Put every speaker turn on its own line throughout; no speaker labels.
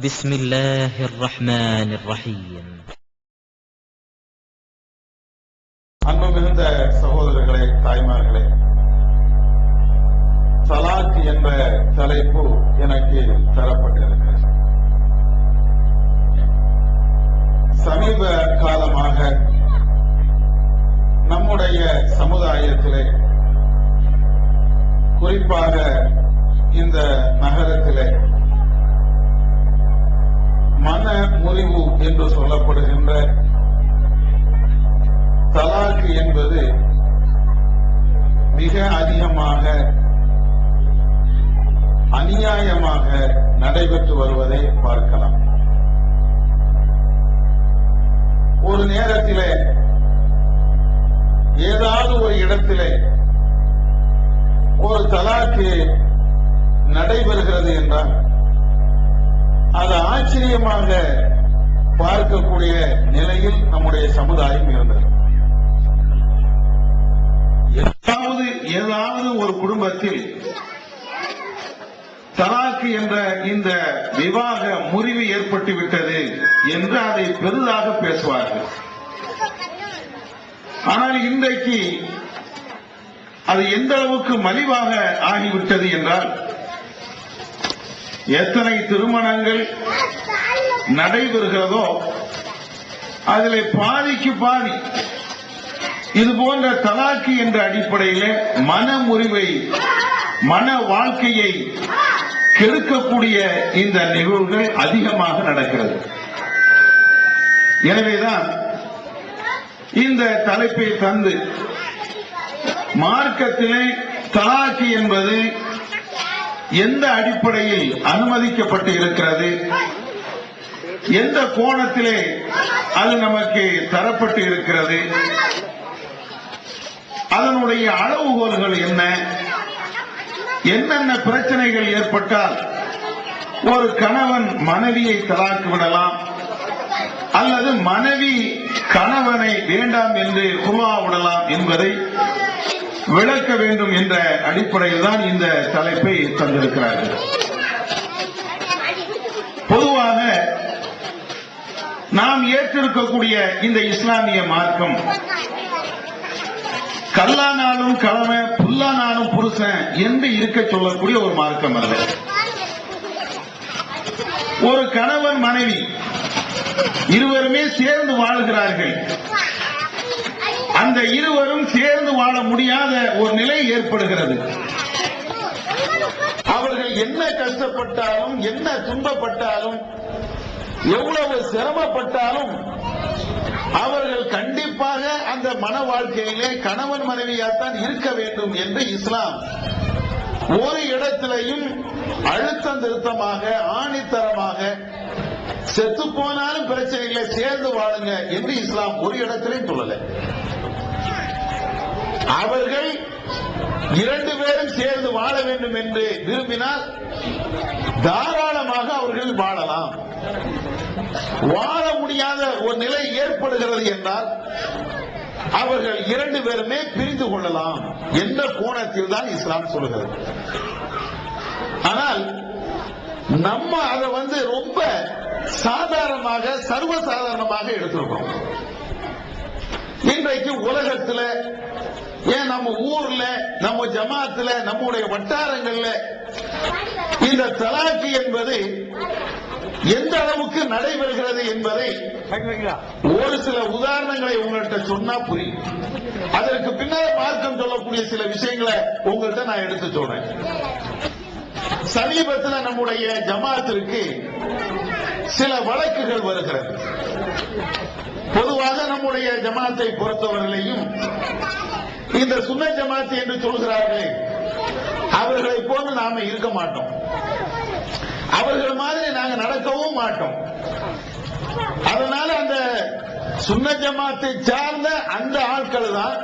بسم الله الرحمن الرحيم.
அன்பு மிகுந்த சகோதரர்களே, தாய்மார்களே, தலாக் என்ற தலைப்பு எனக்கு தரப்பட்டிருக்கிறது. சமீப காலமாக நம்முடைய சமுதாயத்திலே, குறிப்பாக இந்த நகரத்திலே மன முறிவு என்று சொல்லப்படுகின்ற தலாக் என்பது மிக அதிகமாக அநியாயமாக நடைபெற்று வருவதை பார்க்கலாம். ஒரு நேரத்திலே ஏதாவது ஒரு இடத்திலே ஒரு தலாக்கு நடைபெறுகிறது என்றால் அது ஆச்சரியமாக பார்க்கக்கூடிய நிலையில் நம்முடைய சமுதாயம் இருந்தது. ஏதாவது ஒரு குடும்பத்தில் தலாக்கு என்ற இந்த விவாக முறிவு ஏற்பட்டுவிட்டது என்று அதை பெரிதாக பேசுவார்கள். ஆனால் இன்றைக்கு அது எந்த அளவுக்கு மலிவாக ஆகிவிட்டது என்றால், எத்தனை திருமணங்கள் நடைபெறுகிறதோ அதில் பாதிக்கு பாதி இது போன்ற தலாக்கு என்ற அடிப்படையில் மன முறிவை, மன வாழ்க்கையை கெடுக்கக்கூடிய இந்த நிகழ்வுகள் அதிகமாக நடக்கிறது. எனவேதான் இந்த தலைப்பை தந்து மார்க்கத்திலே தலாக்கு என்பது எந்த அடிப்படையில் அனுமதிக்கப்பட்டு இருக்கிறது, எந்த கோணத்திலே அது நமக்கு தரப்பட்டு இருக்கிறது, அதனுடைய அளவுகோல்கள் என்ன, என்னென்ன பிரச்சனைகள் ஏற்பட்டால் ஒரு கணவன் மனைவியை தலாக்கு விடலாம் அல்லது மனைவி கணவனை வேண்டாம் என்று குர்ஆ விடலாம் என்பதை விளக்க வேண்டும் என்ற அடிப்படையில் தான் இந்த தலைப்பை தந்திருக்கிறார்கள். பொதுவாக நாம் ஏற்றிருக்கக்கூடிய இந்த இஸ்லாமிய மார்க்கம் கல்லானாலும் கிழமை, புல்லானாலும் புருஷன் என்று இருக்க சொல்லக்கூடிய ஒரு மார்க்கம் அல்ல. ஒரு கணவன் மனைவி இருவருமே சேர்ந்து வாழுகிறார்கள். அந்த இருவரும் சேர்ந்து வாழ முடியாத ஒரு நிலை ஏற்படுகிறது. அவர்கள் என்ன கஷ்டப்பட்டாலும், என்ன துன்பப்பட்டாலும், எவ்வளவு சிரமப்பட்டாலும் அவர்கள் கண்டிப்பாக அந்த மன வாழ்க்கையிலே கணவன் மனைவியாத்தான் இருக்க வேண்டும் என்று இஸ்லாம் ஒரு இடத்திலையும் அழுத்தம் திருத்தமாக, ஆணித்தரமாக, செத்து போனாலும் பிரச்சனை இல்லை சேர்ந்து வாழுங்க என்று இஸ்லாம் ஒரு இடத்திலையும் சொல்லல. அவர்கள் இரண்டு பேரும் சேர்ந்து வாழ வேண்டும் என்று விரும்பினால் தாராளமாக அவர்கள் வாழலாம். வாழ முடியாத ஒரு நிலை ஏற்படுகிறது என்றால் அவர்கள் இரண்டு பேருமே பிரிந்து கொள்ளலாம் என்ற கோணத்தில் தான் இஸ்லாம் சொல்லுகிறது. ஆனால் நம்ம அதை ரொம்ப சாதாரணமாக, சர்வசாதாரணமாக எடுத்திருக்கோம். இன்றைக்கு உலகத்தில், ஏன் நம்ம ஊர்ல, நம்ம ஜமாத்துல, நம்முடைய வட்டாரங்கள்ல இந்த தலாக்கு என்பது எந்த அளவுக்கு நடைபெறுகிறது என்பதை ஒரு சில உதாரணங்களை உங்கள்கிட்ட சொன்னா புரியும். அதற்கு பின்னர் மார்க்கம் சொல்லக்கூடிய சில விஷயங்களை உங்கள்கிட்ட நான் எடுத்து சொல்றேன். சமீபத்தில் நம்முடைய ஜமாத்திற்கு சில வழக்குகள் வருகிறது. பொதுவாக நம்முடைய ஜமாத்தை பொறுத்தவரையிலையும் இந்த சுன்னத் ஜமாத் என்று சொல்கிறார்களே, அவர்களை போன்று நாம இருக்க மாட்டோம். அவர்கள் மாதிரி நாங்க நடக்கவும் மாட்டோம். அதனால அந்த சுன்னத் ஜமாத்தை சார்ந்த அந்த ஆட்கள் தான்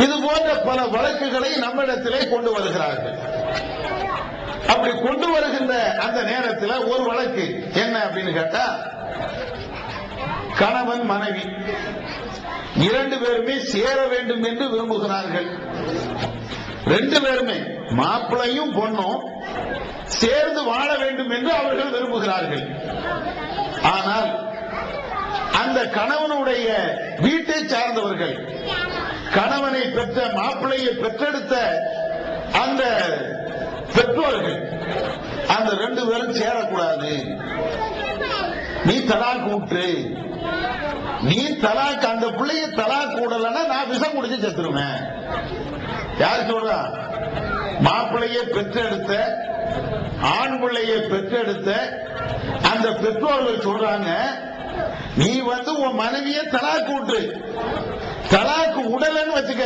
இது போன்ற பல வழக்குகளை நம்மிடத்திலே கொண்டு வருகிறார்கள். அப்படி கொண்டு வருகின்ற அந்த நேரத்தில் ஒரு வழக்கு என்ன அப்படின்னு கேட்டா, கணவன் மனைவி இரண்டு பேருமே சேர வேண்டும் என்று விரும்புகிறார்கள். ரெண்டு பேருமே, மாப்பிளையும் பொண்ணும் சேர்ந்து வாழ வேண்டும் என்று அவர்கள் விரும்புகிறார்கள். ஆனால் அந்த கணவனுடைய வீட்டை சார்ந்தவர்கள், கணவனை பெற்ற மாப்பிள்ளையை பெற்றெடுத்த அந்த பெற்றோர்கள், அந்த 2 பேரும் சேரக்கூடாது, நீ தலாக் விட்டு, நீ தலாக், அந்த பிள்ளைய தலாக் விடலன்னா நான் விஷம் குடிச்சு செத்துருவேன். யார் சொல்றா? மாப்பிள்ளையை பெற்றெடுத்த, ஆண் பிள்ளையை பெற்றெடுத்த அந்த பெற்றோர்கள் சொல்றாங்க, நீ உன் மனைவிய தலாக்கு விட்டு, தலாக்கு உடலன்னு வச்சுக்க,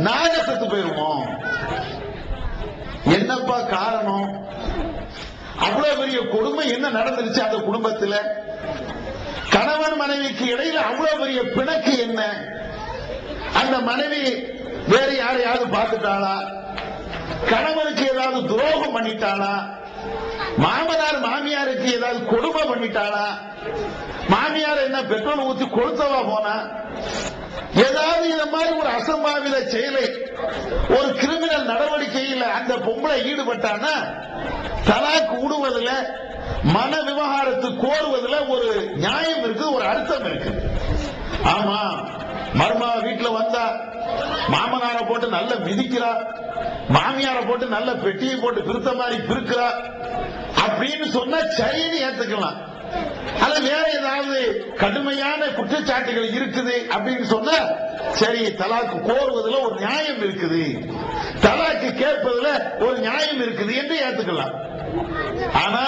நாங்க செத்து போயிருவோம். என்னப்பா காரணம்? அவ்வளவு பெரிய கொடுமை என்ன நடந்துருச்சு அந்த குடும்பத்தில்? கணவன் மனைவிக்கு இடையில அவ்வளவு பெரிய பிணக்கு என்ன? அந்த மனைவி வேற யாரையாவது பார்த்துட்டாளா? கணவனுக்கு ஏதாவது துரோகம் பண்ணிட்டாளா? மாமனார் மாமியாருக்கு ஏதாவது கொடுமை பண்ணிட்டாளா? மாமியார் என்ன பெட்ரோல் ஊத்தி கொளுத்தவா போனா? ஏதாவது இந்த மாதிரி ஒரு அசம்பாவித செயலை, ஒரு கிரிமினல் நடவடிக்கையில் அந்த பொம்பளை ஈடுபட்டானா, தலாக் விடுவதில், மன விவகாரத்து கோருவதில் ஒரு நியாயம் இருக்கு, ஒரு அர்த்தம் இருக்கு. ஆமா, மருமக வீட்டுல வந்தா மாமனாரை போட்டு நல்ல மிதிக்கிறா, மாமியாரை போட்டு நல்ல பெட்டியை போட்டு பிரித்த மாதிரி பிரிக்கிறா அப்படின்னு சொன்னா சரின்னு ஏத்துக்கலாம். அது வேற ஏதாவது கடுமையான குற்றச்சாட்டுகள் இருக்குது அப்படின்னு சொன்னா சரி, தலாக்கு கோருவதில் ஒரு நியாயம் இருக்குது, தலாக்கு கேட்பதில் ஒரு நியாயம் இருக்குது என்று ஏத்துக்கலாம். ஆனா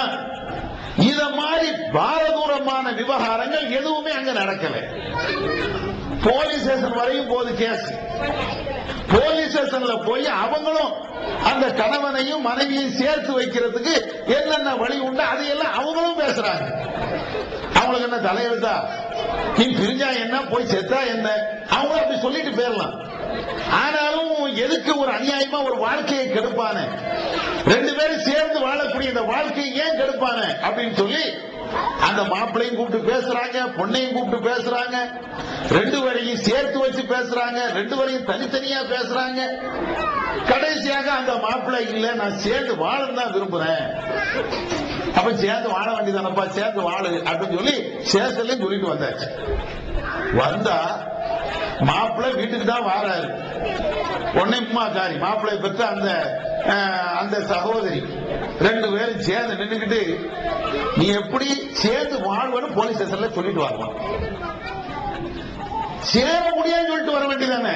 இத மாதிரி பாரதூரமான விவகாரங்கள் எதுவுமே அங்க நடக்கல. போலீஸ் ஸ்டேஷன் வரையும் போது கேஸ். போலீஸ் ஸ்டேஷன்ல போய் அவங்களும் அந்த கணவனையும் மனைவியையும் சேர்த்து வைக்கிறதுக்கு என்னென்ன வழி உண்டு அதையெல்லாம் அவங்களும் பேசுறாங்க. அவங்களுக்கு என்ன தலையெழுத்தா? நீ பிரிஞ்சா என்ன, போய் செத்தா என்ன, அவங்க அப்படி சொல்லிட்டு போயிடலாம். ஆனாலும் எதுக்கு ஒரு அநியாயமா ஒரு வாழ்க்கையை கெடுப்பான, 2 பேரும் சேர்ந்து வாழக்கூடிய இந்த வாழ்க்கையை ஏன் கெடுப்பான அப்படின்னு சொல்லி அந்த மாப்பிள்ளையும் கூப்பிட்டு பேசுறாங்க, பொண்ணையும் கூப்பிட்டு பேசுறாங்க, 2 பேரையும் சேர்த்து வச்சு பேசுறாங்க, 2 பேரையும் தனித்தனியா பேசுறாங்க. கடைசியாக அந்த மாப்பிள்ளை இல்ல, நான் சேர்ந்து வாழன்னு தான் விரும்புறேன். அப்ப சேர்ந்து வாழ வேண்டியதானப்பா, சேர்ந்து வாழு அப்படின்னு சொல்லி சேஷன்லயும் சொல்லிட்டு வந்தாச்சு. வந்தா மாப்பிள்ளை வீட்டுக்கு தான் வாராரு. பொண்ணைம்மா காரி, மாப்பிள்ளை பெற்ற அந்த சகோதரி 2 பேரும் சேர்ந்து நின்றுக்கிட்டு, நீ எப்படி சேர்ந்து வாழ்வன்னு போலீஸ் ஸ்டேஷன்ல சொல்லிட்டு வரலாம். சேர முடியாதுன்னு சொல்லிட்டு வர வேண்டியதானே?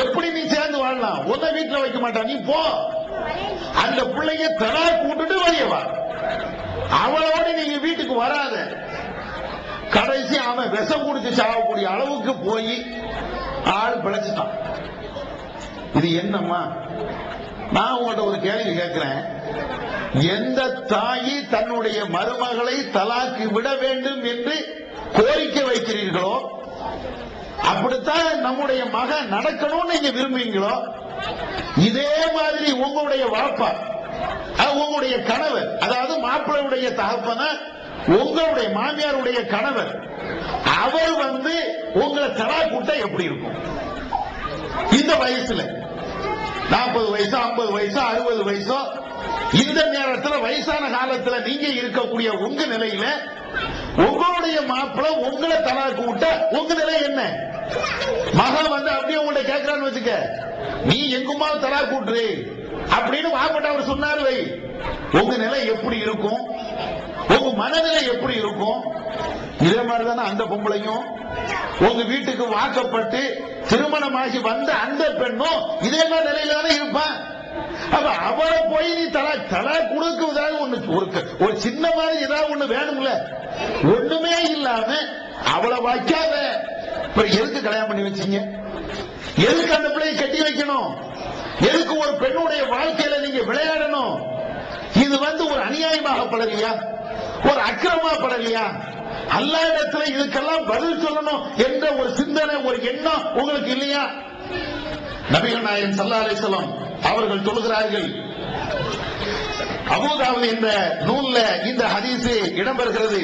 எப்படி நீ சேர்ந்து வாழலாம்? உன்ன வீட்டுல வைக்க மாட்டா, நீ போ, அந்த பிள்ளைய தலாக் விட்டுட்டு வெளியவா, அவளோட நீங்க வீட்டுக்கு வராத. கடைசி அவன் விஷம் குடிச்சு சாகக்கூடிய அளவுக்கு போய் ஆள் பிழைச்சிட்டான். இது என்னம்மா? நான் உங்கள்கிட்ட ஒரு கேள்வி கேட்கிறேன். எந்த தாயி தன்னுடைய மருமகளை தலாக்கு விட வேண்டும் என்று கோரிக்கை வைக்கிறீர்களோ, அப்படித்தான் நம்முடைய மகன் நடக்கணும்னு நீங்க விரும்புவீங்களோ, இதே மாதிரி உங்களுடைய வாப்பா, உங்களுடைய கணவர், அதாவது மாப்பிள்ளையுடைய தகப்பன, உங்களுடைய மாமியாருடைய கணவர், அவர் உங்களை தலாக் விட்டா எப்படி இருக்கும்? இந்த வயசுல 40 வயசோ 50 வயசோ 60 வயசோ, இந்த நேரத்தில் வயசான காலத்துல நீங்க இருக்கக்கூடிய உங்க நிலையில உங்களுடைய மாப்பிள்ளை உங்களை தலாக்கு விட்ட உங்க நிலை என்ன? மகன் அப்படியே உங்கள்ட்ட கேட்கிறான்னு வச்சுக்க, நீ எங்குமா தலாக்கு விட்டுரு அப்படின்னு வாப்பட்ட அவர் சொன்னாரு வை, உங்க நிலை எப்படி இருக்கும்? உங்க மனநிலை எப்படி இருக்கும்? இதே மாதிரிதானே அந்த பொம்பளையும் உங்க வீட்டுக்கு வாக்கப்பட்டு திருமணமாகி வந்த அந்த பெண்ணும் இதே மாதிரி நிலையில தானே இருப்பான். அப்ப அவரை போய் நீ தலா கொடுக்க ஒரு சின்ன மாதிரி ஏதாவது ஒண்ணு வேணும்ல, ஒண்ணுமே இல்லாம அவளை வைக்காத. இப்ப எதுக்கு கல்யாணம் பண்ணி வச்சீங்க? எதுக்கு அந்த பிள்ளையை கட்டி வைக்கணும்? எதுக்கு ஒரு பெண்ணுடைய வாழ்க்கையில நீங்க விளையாடணும்? இது ஒரு அநியாயமாக படலையா? ஒரு அக்கிரமா படலையா? அல்லாஹ் இடத்துல இதுக்கெல்லாம் பதில் சொல்லணும் என்ற ஒரு சிந்தனை, ஒரு எண்ணம் உங்களுக்கு இல்லையா? நபிகள் நாயகம் ஸல்லல்லாஹு அலைஹி வஸல்லம் அவர்கள் சொல்கிறார்கள், அபூதாவுத் என்ற நூல்ல இந்த ஹதீஸ் இடம்பெறுகிறது.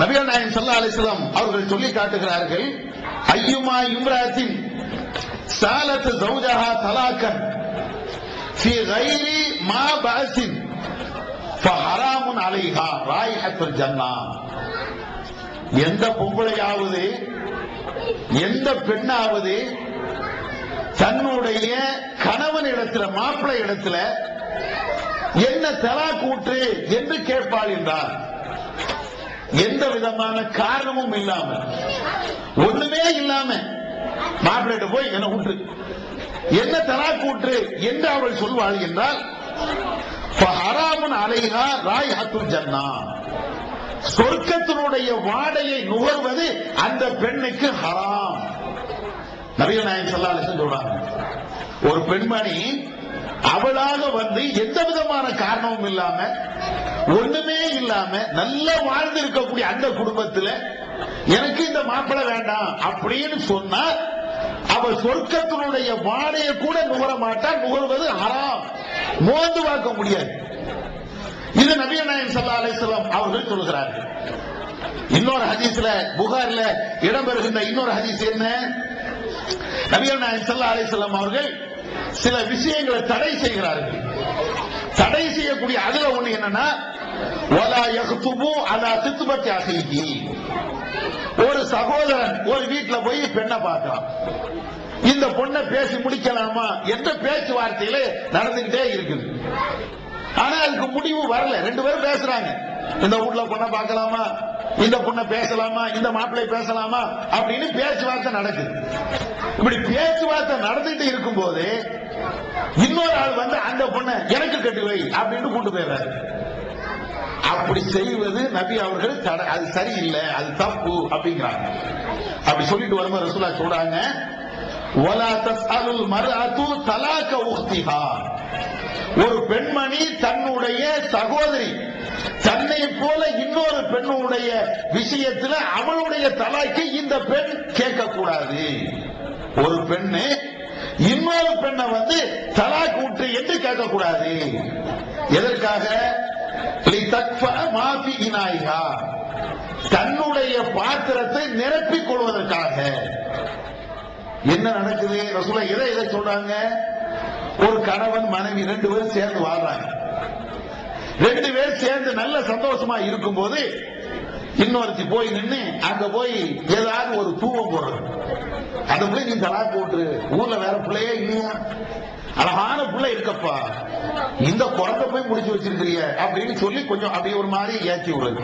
நபிகள் நாயகம் ஸல்லல்லாஹு அலைஹி வஸல்லம் அவர்கள் சொல்லி காட்டுகிறார்கள், ஐயுமா இம்ராத்தின் சாலத் ஜௌஜஹா தலாக்கன் ஃபீ கைரி மா பஅஸின் ஃபஹராமுன் அலைஹா ராயிஹத்துல் ஜன்னா. எந்த பொம்பளையாவது எந்த பெண்ணாவது தன்னுடைய கணவன் இடத்துல மாப்பிள்ளை இடத்துல என்ன தலாக் ஊற்று என்று கேட்பாள் என்றார், எந்த விதமான காரணமும் இல்லாம ஒண்ணுமே இல்லாம மாப்பிள்ளை போய் என்ன ஊற்று என்ன தலாக் ஊற்று என்று அவள் சொல்வாள் என்றால் ஃபஹராமுன் அலைஹா ராயிஹத்துல் ஜன்னா, சொர்க்கத்தினுடைய வாடையை நுகர்வது அந்த பெண்ணுக்கு ஹராம். நபிகள் நாயகம் ஸல்லல்லாஹு அலைஹி வஸல்லம் சொல்றாங்க, ஒரு பெண்மணி அவளாக வந்து எந்த விதமான காரணமும் இல்லாம ஒண்ணுமே இல்லாம நல்லா வாழ்ந்து இருக்கக்கூடிய அந்த குடும்பத்துல எனக்கு இந்த மாப்பிள்ளை வேண்டாம் அப்படின்னு சொன்னா அவள் சொர்க்கத்தினுடைய வாடையை கூட நுகர மாட்டாள். நுகர்வது ஹராம், மோந்து பார்க்க முடியாது. இது நபிகள் நாயகம் ஸல்லல்லாஹு அலைஹி வஸல்லம் அவர்கள் சொல்கிறார்கள். இன்னொரு ஹதீஸ்ல புகாரில இடம்பெறுகின்ற இன்னொரு ஹதீஸ் என்ன, நபிகள் நாயகம் ஸல்லல்லாஹு அலைஹி வஸல்லம் அவர்கள் சில விஷயங்களை தடை செய்கிறார்கள். தடை செய்யக்கூடிய அதுல ஒண்ணு என்னன்னா, வலா யக்துபு அலா தித்பத்தி அஹீஹி. ஒரு சகோதரன் ஒரு வீட்டுல போய் பெண்ணை பார்க்கலாம், இந்த பொண்ணை பேசி முடிக்கலாமா என்ற பேச்சுவார்த்தையில நடந்துகிட்டே இருக்குது. ஆனா அதுக்கு முடிவு வரல. ரெண்டு பேரும் பேசுறாங்க, இந்த வீட்டுல பொண்ணை பார்க்கலாமா, இந்த பொண்ணை பேசலாமா, இந்த மாப்பிள்ளை பேசலாமா அப்படின்னு பேச்சுவார்த்தை நடக்குது. இப்படி பேச்சுவார்த்தை நடந்துட்டு இருக்கும் போது இன்னொரு ஆள் வந்து அந்த பொண்ணை எனக்கு கட்டி வை அப்படின்னு கூட்டு போயிடுறாரு. அப்படி செய்வது நபி அவர்கள் அது சரியில்லை, அது தப்பு அப்படிங்கிறாங்க. அப்படி சொல்லிட்டு வரும்போது ரசூலுல்லாஹ் சொல்றாங்க, வலா தஸ்அலுல் மர்அத்து தலாக உக்திஹா. ஒரு பெண்மணி தன்னுடைய சகோதரி தன்னை போல இன்னொரு பெண்ணுடைய விஷயத்துல அவளுடைய தலாக்கை இந்த பெண் கேட்க கூடாது. ஒரு பெண்ணு இன்னொரு பெண்ணை வந்து தலாக் ஊற்று என்று கேட்க கூடாது. எதற்காக? தன்னுடைய பாத்திரத்தை நிரப்பிக் கொள்வதற்காக. என்ன நடக்குது? ரசூலுல்லாஹ் எதை சொல்றாங்க? ஒரு கணவன் மனைவி ரெண்டு பேரும் சேர்ந்து வாழ்றாங்க. ரெண்டு பேரும் சேர்ந்து நல்ல சந்தோஷமா இருக்கும் போது இன்னொருத்தி போய் நின்று அங்க போய் ஏதாவது ஒரு தூவம் போடுறது. அந்த பிள்ளை நீ தலாக் போட்டு, ஊர்ல வேற பிள்ளையே இல்லையா, அழகான பிள்ளை இருக்கப்பா, இந்த குழந்தை போய் முடிச்சு வச்சிருக்கிறிய அப்படின்னு சொல்லி கொஞ்சம் அப்படி ஒரு மாதிரி ஏற்றி விடுறது.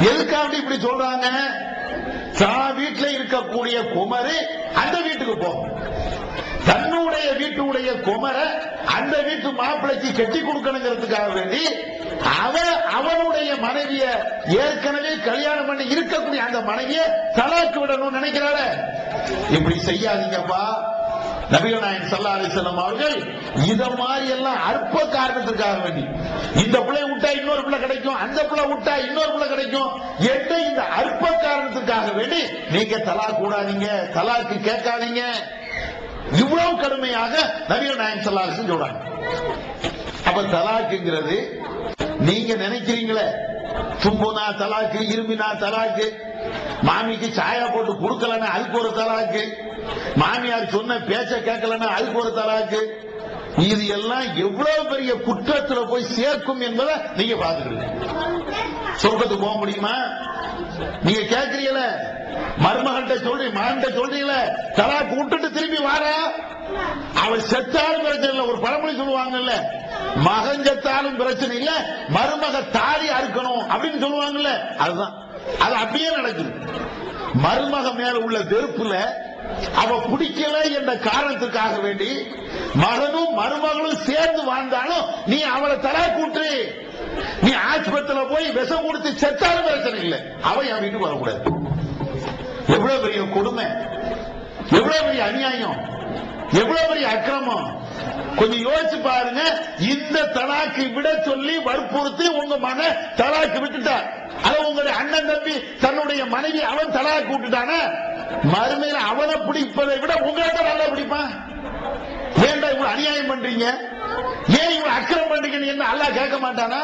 எதுக்காக இப்படி சொல்றாங்க? வீட்டுல இருக்கக்கூடிய குமரு அந்த வீட்டுக்கு போகும், தன்னுடைய வீட்டுடைய குமர அந்த வீட்டு மாப்பிள்ளைக்கு கட்டி கொடுக்கணுங்கிறதுக்காக வேண்டி அவனுடைய மனைவிய ஏற்கனவே கல்யாணம் பண்ணி இருக்கக்கூடிய அந்த மனைவிய தலாக்கு விடணும்னு நினைக்கிறார. இப்படி செய்யாதீங்கப்பா. நபிகள் நாயகம் ஸல்லல்லாஹு அலைஹி வஸல்லம் அவர்கள் இத மாதிரி எல்லாம் அற்ப காரணத்துக்காக வேண்டி, இந்த பிள்ளை விட்டா இன்னொரு பிள்ளை கிடைக்கும், அந்த பிள்ளை விட்டா இன்னொரு பிள்ளை கிடைக்கும் என்ற இந்த அற்ப காரணத்துக்காக வேண்டி நீங்க தலாக் கூடாதீங்க, தலாக்கு கேட்காதீங்க. இவ்வளவு கடுமையாக நபிகள் நாயகம் ஸல்லல்லாஹு அலைஹி வஸல்லம் சொல்றாங்க. அப்ப தலாக்குங்கிறது நீங்க நினைக்கிறீங்களே, தும்புனா தலாக்கு, இருமினா தலாக்கு, மாமிக்கு சாயா போட்டு கொடுக்கலன்னா அதுக்கு ஒரு தலாக்கு, மாமியார் சொன்ன பேச்ச கேட்கலன்னா அதுக்கு ஒரு தலாக்கு, இது எல்லாம் எவ்வளவு பெரிய குற்றத்துல போய் சேர்க்கும் என்பதை நீங்க பாத்துக்கிறீங்க. சொர்க்கத்துக்கு போக முடியுமா? நீங்க கேட்கறீங்கள, மருமகன்ட்ட சொல்றீங்க, மகன்கிட்ட சொல்றீங்கள தலாக்கு விட்டுட்டு திரும்பி வாரா, அவன் செத்தாலும் பிரச்சனை இல்ல. ஒரு பழமொழி சொல்லுவாங்கல்ல, மகன் செத்தாலும் பிரச்சனை இல்ல, மருமக தாலி அறுக்கணும் அப்படின்னு சொல்லுவாங்கல்ல, அதுதான். அது அப்படியே நடக்குது. மருமக மேல உள்ள வெறுப்புல அவ பிடிக்கல என்ற காரணத்துக்காக வேண்டி மகனும் மருமகளும் சேர்ந்து வாழ்ந்தாலும் நீ அவளை தலாக் கூட்டு, நீ ஆஸ்பத்திரியில போய் விஷம் கொடுத்து செத்தாலும் பிரச்சனை இல்லை, அவன் என் வீட்டுக்கு வரக்கூடாது. எவ்வளவு பெரிய கொடுமை, எவ்வளவு பெரிய அநியாயம், எவ்வளவு பெரிய அக்கிரமம். கொஞ்சம் யோசிச்சு பாருங்க. இந்த தலாக்கு விட சொல்லி வற்புறுத்தி உங்க மகன் தலாக்கு விட்டுட்டார், அது உங்களுடைய அண்ணன் தம்பி தன்னுடைய மனைவி அவன் தலாக்கு விட்டுட்டான, மறுமையில அவனை பிடிப்பதை விட உங்களை நல்லா பிடிப்பான். ஏன்டா இவ்வளவு அநியாயம் பண்றீங்க, ஏன் இவ்வளவு அக்கிரம் பண்றீங்கன்னு என்ன அல்லாஹ் கேட்க மாட்டானா?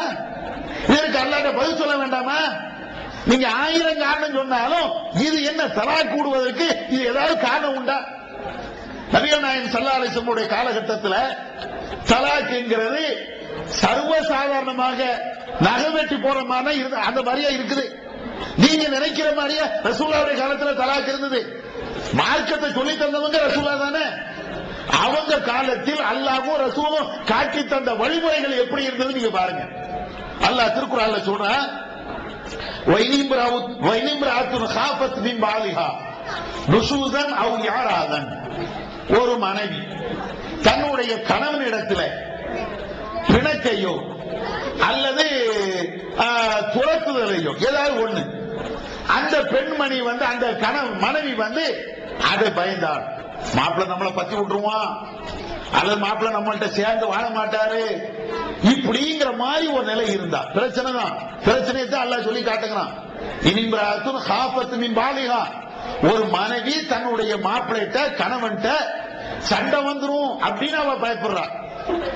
இதற்கு அல்லாஹ்ட்ட பதில் சொல்ல வேண்டாமா? நீங்க 1000 காரணம் சொன்னாலும் இது என்ன தலாக் கூடுவதற்கு இது ஏதாவது காரணம் உண்டா? நபிகள் நாயகம் ஸல்லல்லாஹு அலைஹி வஸல்லம் காலகட்டத்தில் தலாக் என்கிறது சர்வசாதாரணமாக நகை வெட்டி போற மாதிரி அந்த மாதிரியா இருக்குது. நீங்க நினைக்கிற மாதிரியா ரசூலுல்லாஹ்வுடைய காலத்துல தலாக் இருந்தது? மார்க்கத்தை சொல்லி தந்தவங்க ரசூலுல்லாஹ் தானே. அவங்க காலத்தில் அல்லாஹ்வும் ரசூலும் காட்டி தந்த வழிமுறைகள் எப்படி இருந்தது நீங்க பாருங்க. அல்லாஹ் திருக்குர்ஆன்ல சொல்றான், வைனிம்ராத்துன் காஃபத் மின் பாலிஹா நுஷூஸன் அவ் யாராதன். ஒரு மனைவி தன்னுடைய கணவனிடத்தில் பிணக்கையோ அல்லது துரத்துதலையோ ஏதாவது ஒண்ணு, அந்த பெண்மணி அந்த மனைவி அதை பயந்தாள். மாப்பிள்ளை நம்மளை பத்தி விட்டுருவான், அல்லது மாப்பிள்ளை நம்மள்கிட்ட சேர்ந்து வாழ மாட்டாரு, இப்படிங்கிற மாதிரி ஒரு நிலை இருந்தா பிரச்சனை தான். பிரச்சனையை தான் அல்லாஹ் சொல்லி காட்டுகிறான். இனிம்ராத்துன் காஃபத் மின் பாலிஹா, ஒரு மனைவி தன்னுடைய மாப்பிள்ளைகிட்ட கணவன்கிட்ட சண்டை வந்துரும் அப்படின்னு அவ பயப்படுறா,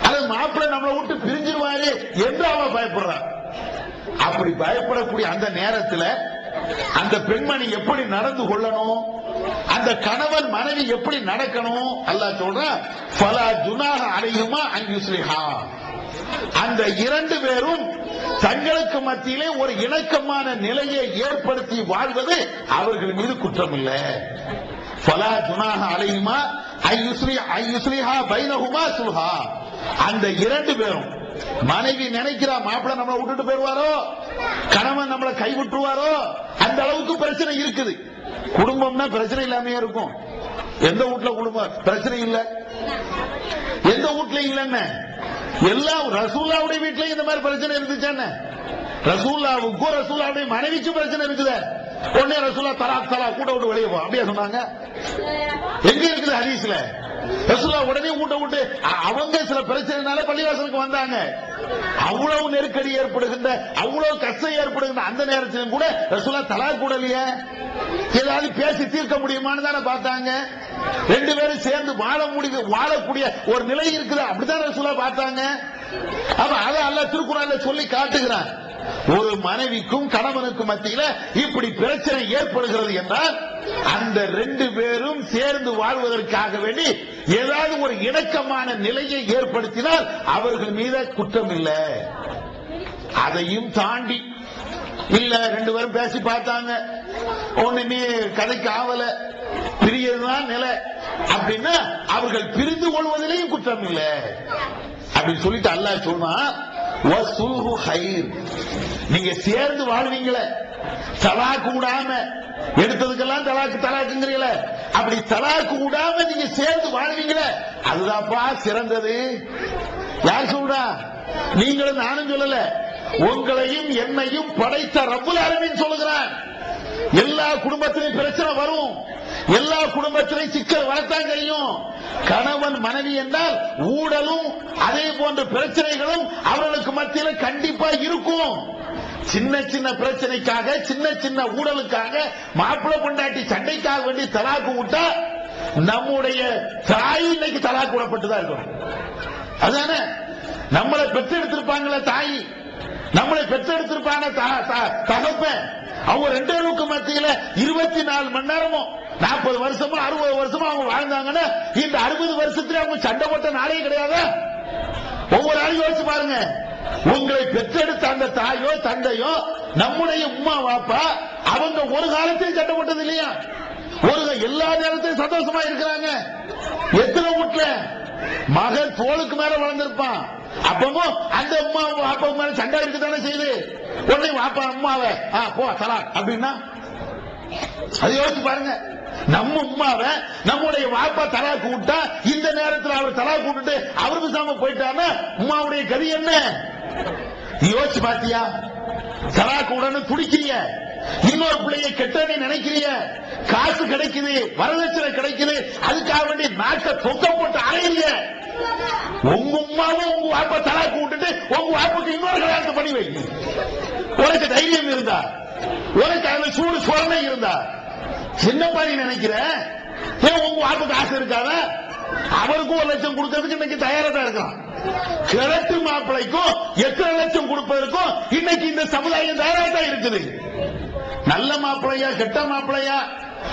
அது மாப்பிள்ளை நம்மளை விட்டு பிரிஞ்சிருவாரு என்று அவ பயப்படுறா. அப்படி பயப்படக்கூடிய அந்த நேரத்தில் அந்த பெண்மணி எப்படி நடந்து கொள்ளணும், அந்த கணவன் மனைவி எப்படி நடக்கணும் அல்லாஹ் சொல்றான், ஃபலா ஜுனாஹ அலைஹிமா அன் யுஸ்லிஹா. அந்த இரண்டு பேரும் தங்களுக்கு மத்தியிலே ஒரு இணக்கமான நிலையை ஏற்படுத்தி வாழ்வது அவர்கள் மீது குற்றம் இல்லை. ஃபலா ஜுனாஹ அலைஹிமா அன் யுஸ்லிஹா பைனஹுமா சுல்ஹா. அந்த இரண்டு பேரும், மனைவி நினைக்கிறா மாப்பிள்ளை நம்மளை விட்டுட்டு போயிருவாரோ, கணவன் நம்மளை கைவிட்டுருவாரோ, அந்த அளவுக்கு பிரச்சனை இருக்குது. குடும்பம்னா பிரச்சனை இல்லாம இருக்கும். எந்த வீட்டுல குடும்பம் பிரச்சனை இல்ல? எந்த வீட்டுல இல்லன்னு எல்லாம் ரசூலுல்லாஹ்வுடைய வீட்டுல இந்த மாதிரி பிரச்சனை இருந்துச்சானே. ரசூலுல்லாஹ்வுக்கும் ரசூலுல்லாஹ்வுடைய மனைவிக்கும் பிரச்சனை இருக்குது. உடனே ரசூலுல்லாஹ் தலாக் தலாக் கூட விட்டு வெளியே போ அப்படியே சொன்னாங்க. எங்க இருக்குது ஹதீஸ்ல? ரசூலுல்லாஹ் உடனே வீட்டை விட்டு அவங்க சில பிரச்சனைனால பள்ளிவாசலுக்கு வந்தாங்க. அவ்வளவு நெருக்கடி ஏற்படுகின்ற, அவ்வளவு கஷ்டம் ஏற்படுகின்ற அந்த நேரத்திலும் கூட ரசூலுல்லாஹ் தலாக் கூடலையே, ஏதாவது பேசி தீர்க்க முடியுமான்னு தானே பார்த்தாங்க. ரெண்டு பேரும் சேர்ந்து வாழக்கூடிய ஒரு நிலை இருக்குது, அப்படித்தான் ரசூலுல்லாஹ் பார்த்தாங்க. அப்ப அதை அல்லாஹ் திருக்குர்ஆன்ல சொல்லி காட்டுகிறான். ஒரு மனைவிக்கும் கணவனுக்கும் மத்தியில இப்படி பிரச்சனை ஏற்படுகிறது என்றால் அந்த ரெண்டு பேரும் சேர்ந்து வாழ்வதற்காக வேண்டி ஏதாவது ஒரு இணக்கமான நிலையை ஏற்படுத்தினால் அவர்கள் மீது குற்றம் இல்லை. அதையும் தாண்டி இல்ல ரெண்டு பேரும் பேசி பார்த்தாங்க, ஒண்ணுமே கதைக்கு ஆவல, பிரியதுதான் நிலை அப்படின்னா அவர்கள் பிரிந்து கொள்வதிலேயும் குற்றம் இல்லை அப்படின்னு சொல்லிட்டு அல்லாஹ் சொன்னா, நீங்க சேர்ந்து வாழ்வீங்களே, தலாக்கு விடாம எடுத்ததுக்கெல்லாம் தலாக்கு தலாக்குங்கிறீங்களே, அப்படி தலாக்கு விடாம நீங்க சேர்ந்து வாழ்வீங்களே, அதுதான்ப்பா சிறந்தது. யார் சொல்றா? நீங்களும் நானும் சொல்லல, உங்களையும் என்னையும் படைத்த ரப்புல் ஆலமீன் சொல்லுகிறான். எல்லா குடும்பத்திலும் பிரச்சனை வரும், எல்லா குடும்பத்திலும் சிக்கல் வரத்தான் செய்யும். கணவன் மனைவி என்றால் ஊழலும் அதே போன்ற பிரச்சனைகளும் அவர்களுக்கு மத்தியில் கண்டிப்பா இருக்கும். சின்ன சின்ன பிரச்சனைக்காக, சின்ன சின்ன ஊழலுக்காக, மாப்பிள்ளை பொண்டாட்டி சண்டைக்காக வேண்டி தலாக்கு விட்டா நம்முடைய தாய் இன்னைக்கு தலாக்கு விடப்பட்டுதான் இருக்கணும். அதுதானே நம்மளை பெற்றெடுத்திருப்பாங்களே தாய், நம்மளை பெற்றெடுத்திருப்பாங்க தகப்பன், அவங்க ரெண்டு பேருக்கு மத்தியில 24 மணி நேரமும் 40 வருஷமா 60 வருஷமா அவங்க வாழ்ந்தாங்கன்னா இந்த 60 வருஷத்துல அவங்க சண்டை போட்ட நாளே கிடையாது. ஒவ்வொரு நாளையும் யோசிச்சு பாருங்க, உங்களை பெற்றெடுத்த அந்த தாயோ தந்தையோ நம்முடைய உம்மா வாப்பா அவங்க ஒரு காலத்தையும் சண்டை போட்டது இல்லையா? எல்லா நேரத்தையும் சந்தோஷமா இருக்கிறாங்க. எத்தனை வீட்டுல மகன் தோளுக்கு மேல வளர்ந்திருப்பான், அப்பவும் அந்த அம்மா அப்பா மேல சண்டை இருக்குதானே செய்யுது. உடனே வாப்பா அம்மாவை போ தலா அப்படின்னா அது யோசிச்சு பாருங்க. நம்ம உம்மாவை நம்முடைய வாப்பா தலாக்கு விட்டா இந்த நேரத்தில் அவர் தலாக்கு விட்டுட்டு அவருக்கு சாம போயிட்டாருன்னா உம்மாவுடைய கதி என்ன? யோசிச்சு பாத்தியா? தலாக்கு உடனே துடிக்கிறீங்க, இன்னொரு பிள்ளைய கெட்டன்னு நினைக்கிறீங்க, காசு கிடைக்குது, வரதட்சணை கிடைக்குது, அதுக்காக வேண்டி நாட்டை தொக்க போட்டு அலையிறீங்க. உங்க உமாவும் உங்க வாப்பா தலாக்கு விட்டுட்டு உங்க வாப்புக்கு இன்னொரு கல்யாணத்தை பண்ணி வைங்க. உனக்கு தைரியம் இருந்தா, உனக்கு அதுல சூடு சோழனை இருந்தா என்னப்பா நீ நினைக்கிற? ஏன் உங்க வாப்புக்கு ஆசை இருக்காத? அவருக்கும் 1 லட்சம் கொடுக்கறதுக்கு இன்னைக்கு தயாரா தான் இருக்கலாம். கிழட்டு மாப்பிளைக்கும் எத்தனை லட்சம் கொடுப்பதற்கும் இன்னைக்கு இந்த சமுதாயம் தயாரா தான் இருக்குது. நல்ல மாப்பிளையா கெட்ட மாப்பிளையா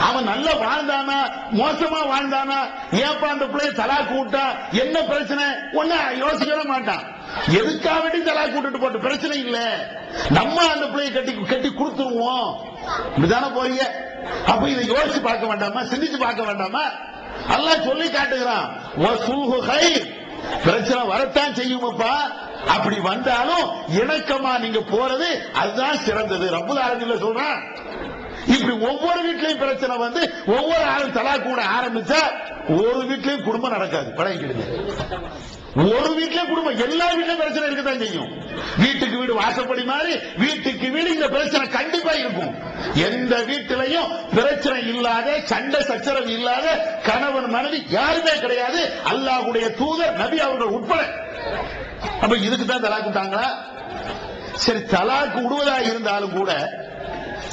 அவன் நல்லா வாழ்ந்தானா மோசமா வாழ்ந்தானா, ஏப்பா அந்த பிள்ளைய தலாக்கு விட்டா என்ன பிரச்சனை, ஒண்ணு யோசிக்கவே மாட்டான். எதுக்காக வேண்டி தலாக்கு விட்டுட்டு போட்டு பிரச்சனை இல்ல, நம்ம அந்த பிள்ளைய கட்டி கொடுத்துருவோம். இப்படிதானே போறீங்க. அப்ப இதை யோசிச்சு பார்க்க வேண்டாமா, சிந்திச்சு பார்க்க வேண்டாமா? அல்லாஹ் சொல்லி காட்டுகிறான், பிரச்சனை வரத்தான் செய்யுமப்பா. அப்படி வந்தாலும் இணக்கமா நீங்க போறது அதுதான் சிறந்தது. ரப்பல் ஆலமீன் சொல்றான். இப்படி ஒவ்வொரு வீட்லயும் பிரச்சனை வந்து ஒவ்வொரு ஆளும் தலா கூட ஆரம்பிச்சா ஒரு வீட்லயும் குடும்பம் நடக்காது. பழகிடுங்க. ஒரு வீட்லயும் குடும்பம், எல்லா வீட்லயும் பிரச்சனை இருக்கத்தான் செய்யும். வீட்டுக்கு வீடு வாசப்படி மாதிரி வீட்டுக்கு வீடு இந்த பிரச்சனை கண்டிப்பா இருக்கும். எந்த வீட்டிலையும் பிரச்சனை இல்லாத, சண்டை சச்சரவு இல்லாத கணவன் மனைவி யாருமே கிடையாது, அல்லாஹ்வுடைய தூதர் நபி அவர்கள் உட்பட. அப்ப இதுக்கு தான் தலாக்கு விட்டாங்களா? சரி, தலாக்கு விடுவதா இருந்தாலும் கூட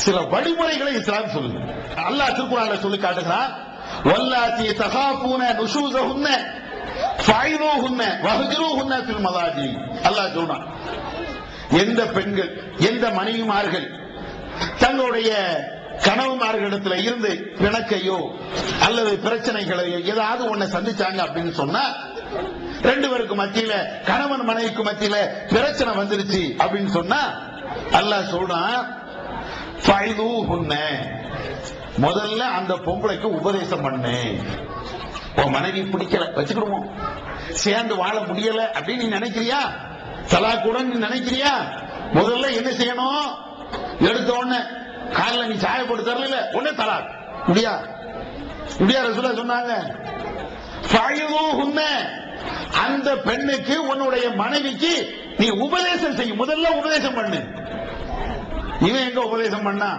சில வழிமுறைகளை இஸ்லாம் சொல்லுங்க. அல்லாஹ் திருக்குர்ஆன்ல சொல்லி காட்டுகிறான், வல்லாத்தி தகாஃபூன நுஷூஸஹுன்ன ஃபைதுஹுன்ன வஹ்ஜுருஹுன்ன ஃபில் மதாஜி. அல்லாஹ் சொல்றான், எந்த பெண்கள், எந்த மனைவிமார்கள் தங்களுடைய கணவன்மார்களிடத்துல இருந்து பிணக்கையோ அல்லது பிரச்சனைகளையோ ஏதாவது ஒன்ன சந்திச்சாங்க அப்படின்னு சொன்னா, ரெண்டு பேருக்கு மத்தியில, கணவன் மனைவிக்கு மத்தியில பிரச்சனை வந்துருச்சு அப்படின்னு சொன்னா, அல்லாஹ் சொல்றான், முதல்ல அந்த பொம்பளைக்கு உபதேசம் பண்ணு. உன் மனைவி பிடிக்கல வச்சுக்கிடுவோம், சேர்ந்து வாழ முடியல அப்படின்னு நீ நினைக்கிறியா, தலாக்குடன் நீ நினைக்கிறியா, முதல்ல என்ன செய்யணும்? எடுத்த உடனே காலில் நீ சாய போட்டு தரல உடனே தலாக். முடியா முடியா ரசூலுல்லாஹ் சொன்னாங்க, அந்த பெண்ணுக்கு, உன்னுடைய மனைவிக்கு நீ உபதேசம் செய்யும். முதல்ல உபதேசம் பண்ணு. இவன் எங்க உபதேசம் பண்ணா?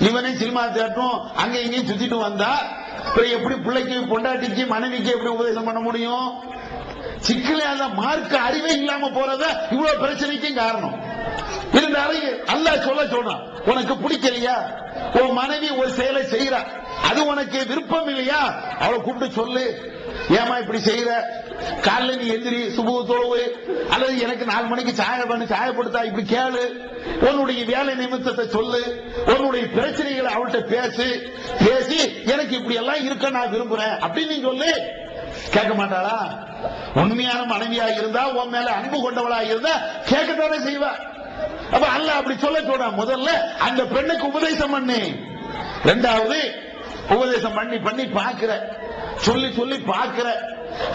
இவனே சினிமா தேட்டரும் அங்க இங்கேயும் சுத்திட்டு வந்தா எப்படி பிள்ளைக்கு, பொண்டாட்டிக்கு, மனைவிக்கு எப்படி உபதேசம் பண்ண முடியும்? சிக்கல மார்க்க அறிவே இல்லாம போறத இவ்வளவு பிரச்சனைக்கும் காரணம். இருந்தாலும் அல்லாஹ் சொல்றான், உனக்கு பிடிக்கலையா, உன் மனைவி ஒரு செயலை செய்யறா, அது உனக்கு விருப்பம் இல்லையா, அவளை கூப்பிட்டு சொல்லு, ஏமா இப்படி செய்யற, காலைல நீ எந்திரி, சுபு தொழுவு, அல்லது எனக்கு 4 மணிக்கு சாய பண்ணு, சாயப்படுத்தா, இப்படி கேளு, உன்னுடைய வேலை நிமித்தத்தை சொல்லு, உன்னுடைய பிரச்சனைகளை அவள்கிட்ட பேசி எனக்கு இப்படி எல்லாம் இருக்க நான் விரும்புறேன் அப்படின்னு நீ சொல்லு. கேட்க மாட்டாளா? உண்மையான மனைவியா இருந்தா, உன் மேல அன்பு கொண்டவளா இருந்தா கேட்கத்தானே செய்வா. அப்ப அல்லாஹ் அப்படி சொல்றான், முதல்ல அந்த பெண்ணுக்கு உபதேசம் பண்ணு. ரெண்டாவது, உபதேசம் பண்ணி பாக்குற, சொல்லி பாக்குற,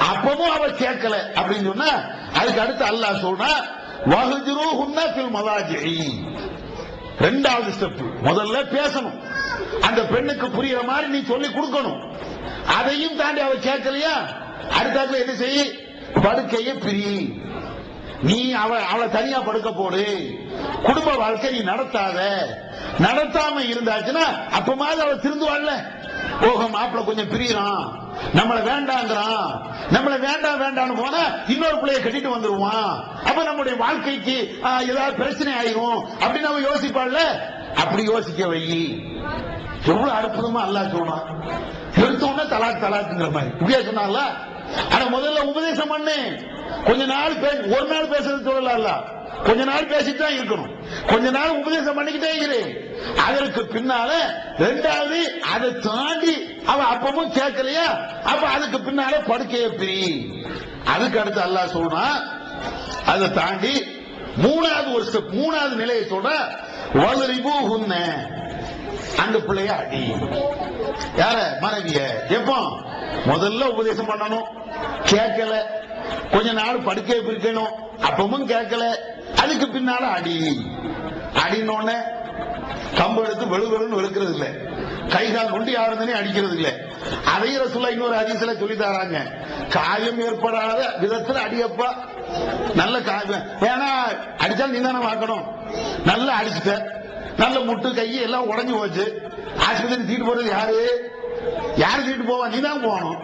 அப்பவும் அவ கேட்கல அப்படின்னு சொன்னா, அதுக்கு அடுத்து அல்லாஹ் சொல்றா, வஹ்ஜுருஹுன்ன ஃபில் மதாஜி. ரெண்டாவது ஸ்டெப், முதல்ல பேசணும், அந்த பெண்ணுக்கு புரியுற மாதிரி நீ சொல்லி கொடுக்கணும். அதையும் தாண்டி அவ கேட்கலையா, அடுத்தாப்புல என்ன செய்ய, படுக்கையை பிரி, நீ அவளை தனியா படுக்க போடு, குடும்ப வாழ்க்கை நீ நடத்தாம இருந்தாச்சுன்னா அப்பமாவது அவளை திருந்துவாள்ல. ஓஹ, மாப்பிள்ள கொஞ்சம் பிரியறான், நம்மள வேண்டாங்கிறான், நம்மள வேண்டாம்னு போனா இன்னொரு பிள்ளைய கட்டிட்டு வந்துருவான், அப்ப நம்முடைய வாழ்க்கைக்கு ஏதாவது பிரச்சனை ஆயிரும் அப்படின்னு அவன் யோசிப்பாள்ல. அப்படி யோசிக்க வை. எவ்வளவு அற்புதமா அல்லாஹ் சொல்றான். எடுத்தோன்னா தலாக்குங்கிற மாதிரி இப்படியா சொன்னால. ஆனா முதல்ல உபதேசம் பண்ணு. கொஞ்ச நாள் ஒரு நாள் பேசுறது சொல்லல, கொஞ்ச நாள் பேசித்தான் இருக்கணும். கொஞ்ச நாள் உபதேசம் பண்ணிக்கிட்டே இரு. அதற்கு பின்னால ரெண்டாவது, அதை தாண்டி அவ அப்பவும் கேட்கலையா, அப்ப அதுக்கு பின்னால படுக்கையை பிரி. அதுக்கு அடுத்து அல்லாஹ் சொல்றான், அதை தாண்டி மூணாவது ஒரு ஸ்டெப், மூணாவது நிலையை சொல்ற, வலரிபூஹுன்ன, அந்த பிள்ளைய அடி. யார? மனைவிய. எப்போ? முதல்ல உபதேசம் பண்ணணும், கேட்கல, கொஞ்ச நாள் படுக்கை பிரிக்கணும், அப்பவும் கேட்கல, அதுக்கு பின்னால அடி. அடினோட கம்பு எடுத்து வெளுவெளுன்னு வெளுக்கிறது இல்ல, கைகால் நொண்டி ஆறுதுன்னே அடிக்கிறது இல்ல. அதையும் ரசூலுல்லாஹ் இன்னொரு ஹதீஸ்ல சொல்லி தராங்க, காயம் ஏற்படாத விதத்துல அடியப்பா, நல்ல காயம். ஏன்னா அடிச்சா நீ தானே வாக்கணும், நல்லா அடிச்சுட்ட, நல்ல முட்டு கை எல்லாம் உடஞ்சு போச்சு, ஆஸ்பத்திரி தூக்கிட்டு போறது யாரு தூக்கிட்டு போவா? நீ தான் போகணும்.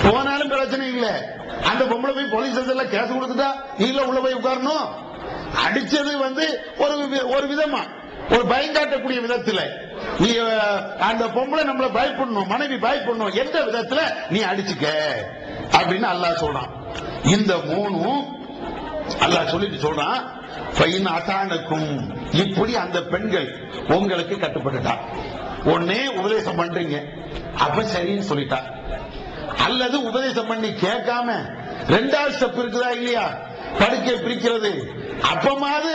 போனாலும் பிரச்சனை இல்ல, அந்த பொம்பளை போய் போலீஸ் எல்லாம் கேஸ் கொடுத்துட்டா நீல உள்ள போய் உட்காரணும். அடிச்சது ஒரு விதமா, ஒரு பயங்காட்டக்கூடிய விதத்துல நீ அந்த பொம்பளை நம்மள பயப்படணும், மனைவி பயப்படணும், எந்த விதத்துல நீ அடிச்சுக்க அப்படின்னு அல்லாஹ் சொல்றான். இந்த மூணும் அல்லாஹ் சொல்லிட்டு சொல்றான், இப்படி அந்த பெண்கள் உங்களுக்கு கட்டுப்பட்டுட்டான். ஒண்ணே உபதேசம் பண்றீங்க, அப்ப சரின்னு சொல்லிட்டா. அல்லது உபதேசம் பண்ணி கேட்காம ரெண்டாவது ஸ்டெப் இருக்குதா இல்லையா, படுக்கை பிரிக்கிறது, அப்பமாவது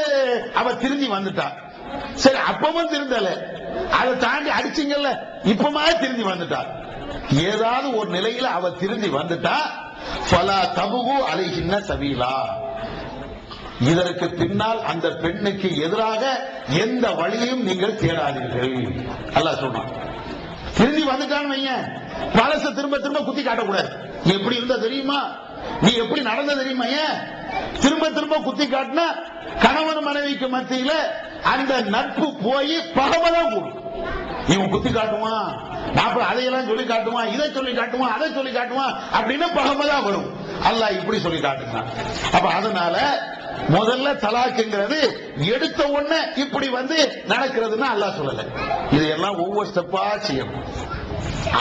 அவ திரும்பி வந்துட்டா. சரி, அப்பமும் திருந்தல, அதை தாண்டி அடிச்சிங்கல்ல, இப்பமாவது திரும்பி வந்துட்டா. ஏதாவது ஒரு நிலையில அவ திரும்பி வந்துட்டா, ஃபலா தபுகு அலைஹின்ன சபீலா, இதற்கு பின்னால் அந்த பெண்ணுக்கு எதிராக எந்த வழியும் நீங்கள் தேடாதீர்கள். அல்லாஹ் சொல்றான். திரும்பி வந்துட்டான்னு வைங்க, பழச திரும்ப திரும்ப குத்தி காட்டக்கூடாது. எப்படி இருந்தா தெரியுமா, நீ எப்படி நடந்த தெரியுமா, ஏன் திரும்ப திரும்ப குத்தி காட்டினா கணவன் மனைவிக்கு மத்தியில அந்த நட்பு போய் பகவதான் கூடும். இவன் குத்தி காட்டுவான், மாப்பிள்ள அதையெல்லாம் சொல்லி காட்டுவான், இதை சொல்லி காட்டுவான், அதை சொல்லி காட்டுவான், அப்படின்னு பகவதான் வரும். அல்லாஹ் இப்படி சொல்லி காட்டுறான். அப்ப அதனால முதல்ல தலாக்குங்கிறது எடுத்த உடனே இப்படி வந்து நடக்கிறதுன்னா அல்லாஹ் சொல்லல. இதையெல்லாம் ஒவ்வொரு ஸ்டெப்பா செய்யணும்.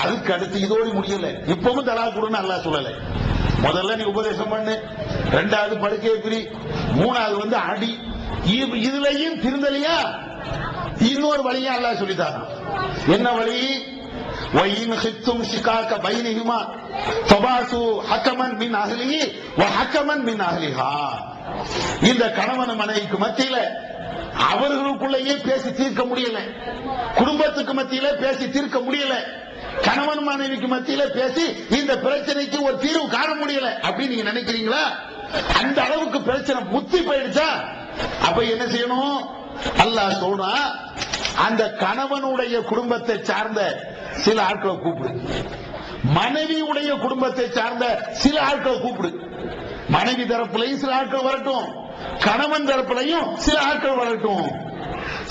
அதுக்கு அடுத்து இதோடு முடியல, இப்பவும் தலாக் கொடுன்னு அல்லாஹ் சொல்லல. முதல்ல நீ உபதேசம் பண்ணு, ரெண்டாவது படுக்கையை பிரி, மூணாவது வந்து அடி. இதுலயும் திருந்தலையா, இன்னொரு வழியா அல்லாஹ் சொல்லித்தாங்க. என்ன வழி? வயின் ஹித்தும் ஷிகாக பைனிஹுமா தபாசு ஹக்கமன் மின் அஹ்லிஹி வ ஹக்கமன் மின் அஹ்லிஹா. இந்த கணவன் மனைவிக்கு மத்தியில அவர்களுக்குள்ளேயே பேசி தீர்க்க முடியல, குடும்பத்துக்கு மத்தியில பேசி தீர்க்க முடியல, கணவன் மனைவிக்கு மத்தியில பேசி இந்த பிரச்சனைக்கு ஒரு தீர்வு காண முடியல அப்படின்னு நீங்க நினைக்கிறீங்களா? அந்த அளவுக்கு பிரச்சனை முத்தி போயிடுச்சா? அப்ப என்ன செய்யணும்? அல்லாஹ் சொல்றான், அந்த கணவனுடைய குடும்பத்தை சார்ந்த சில ஆட்களை கூப்பிடு, மனைவியுடைய குடும்பத்தை சார்ந்த சில ஆட்களை கூப்பிடு. மனைவி தரப்புலையும் சில ஆட்கள் வரட்டும், கணவன் தரப்புலையும் சில ஆட்கள் வரட்டும்.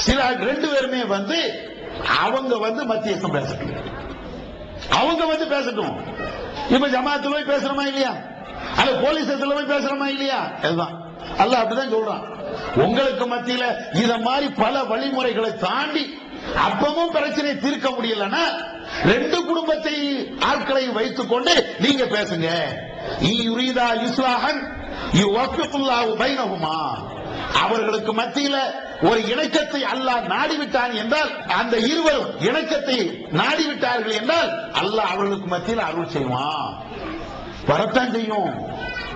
சில ரெண்டு பேருமே வந்து அவங்க வந்து மத்தியஸ்தம் பேசட்டும், அவங்க வந்து பேசட்டும். இப்ப ஜமாத்துல போய் பேசுறோமா இல்லையா, அல்ல போலீஸ் போய் பேசுறோமா இல்லையா? அதுதான் அல்லாஹ் அப்படிதான் சொல்றான். உங்களுக்கு மத்தியில இத மாதிரி பல வழிமுறைகளை தாண்டி அப்பவும் பிரச்சனை தீர்க்க முடியலன்னா ரெண்டு குடும்பத்தை ஆட்களை வைத்துக் கொண்டு நீங்க பேசுங்க. அவர்களுக்கு மத்தியில ஒரு இணக்கத்தை அல்லாஹ் நாடிவிட்டான் என்றால், அந்த இருவரும் இணக்கத்தை நாடிவிட்டார்கள் என்றால் அல்லாஹ் அவர்களுக்கு மத்தியில் அருள் செய்வான். வரத்தான் செய்யும்,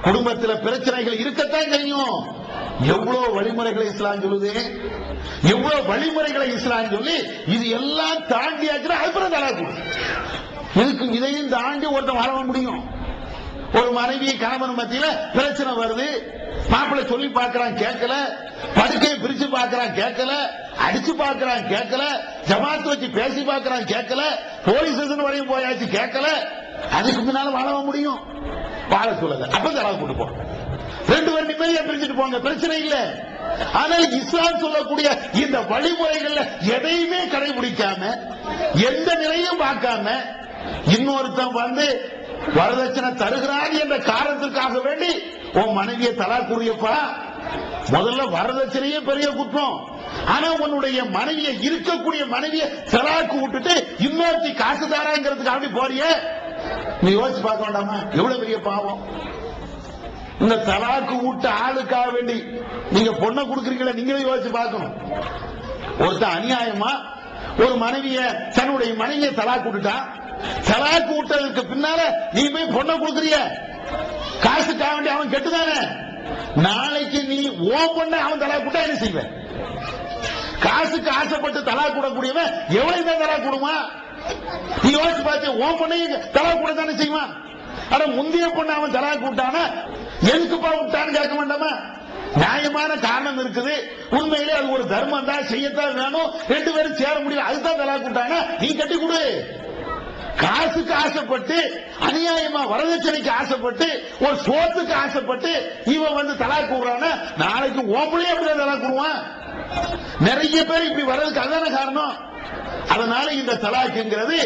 குடும்பத்தில் பிரச்சனைகள் இருக்கத்தான் செய்யும். எவ்வளவு வழிமுறைகளை இஸ்லாம் சொல்லுது, எவ்வளவு வழிமுறைகளை இஸ்லாம் சொல்லி இது எல்லாம் தாண்டி அப்புறம் தலாக்கு. இதுக்கு இதையும் தாண்டி ஒருத்தன் வாழ முடியும். ஒரு மனைவி கணவன் மத்தியில பிரச்சனை வருது, மாப்பிள்ளை சொல்லி பார்க்கறான் கேட்கல, படுக்கையை பிரிச்சு பார்க்கறான் கேட்கல, அடிச்சு பார்க்கறான் கேட்கல, ஜமாத்து வச்சு பேசி பார்க்கறான் கேட்கல, போலீஸ் ஸ்டேஷன் வரையும் போயாச்சு கேட்கல, அதுக்கு முன்னால வாழ முடியும்? வாழ சொல்லல. அப்ப தலாக்கு கொண்டு போ, ரெண்டு பேரும் நிம்மதியா பிரிச்சுட்டு போங்க, பிரச்சனை இல்ல. ஆனால் இஸ்லாம் சொல்லக்கூடிய இந்த வழிமுறைகள்ல எதையுமே கடைபிடிக்காம, எந்த நிலையும் பார்க்காம, இன்னொருத்தன் வந்து வரதட்சணை தருகிறான் என்ற காரணத்திற்காக வேண்டி உன் மனைவியை தலாக் கூறியப்பா, முதல்ல வரதட்சணையே பெரிய குற்றம். ஆனா உன்னுடைய மனைவியை, இருக்கக்கூடிய மனைவியை தலாக்கு விட்டுட்டு இன்னொருத்தி காசு தாராங்கிறதுக்காக போறிய, நீ யோசிச்சு பார்க்க வேண்டாமா? எவ்வளவு பெரிய பாவம். இந்த தலாக்கு விட்டு ஆளுக்காக வேண்டி நீங்க பொண்ணை கொடுக்குறீங்களா, நீங்களே யோசிச்சு பார்க்கணும். ஒருத்தன் அநியாயமா ஒரு மனைவிய, தன்னுடைய மனைவியை தலாக்கு விட்டுட்டா, தலாக்கு விட்டதுக்கு பின்னால நீ போய் பொண்ணை கொடுக்குறிய, காசுக்காக வேண்டி அவன் கெட்டுதானே. நாளைக்கு நீ ஓ பொண்ண அவன் தலாக்கு விட்டா என்ன செய்வ? காசுக்கு ஆசைப்பட்டு தலாக்கு விடக்கூடியவன் எவ்வளவு தான் தலாக்கு விடுமா? நீ யோசிச்சு பார்த்து, ஓ பொண்ணையும் தலாக்கு விட தானே செய்வான். ஆனா முந்தைய பொண்ணு அவன் தலாக்கு விட்டானா, எதுக்குப்பா விட்டான்னு கேட்க வேண்டாமா? நியாயமான காரணம் இருக்குது, உண்மையிலே அது ஒரு தர்மம் தான், செய்யத்தான் வேணும், ரெண்டு பேரும் சேர முடியல, அதுதான் தலாக்கு விட்டானா நீ கட்டி கொடு. காசுக்கு ஆசைப்பட்டு, அநியாயமா வரதட்சணைக்கு ஆசைப்பட்டு, ஒரு சோத்துக்கு ஆசைப்பட்டு இவன் வந்து தலாக்கு விடுறானா, நாளைக்கு ஓம்பளே அப்படியே தலாக்கு விடுவான். நிறைய பேர் இப்படி வர்றதுக்கு அதான காரணம். அதனால இந்த தலாக்குங்கிறது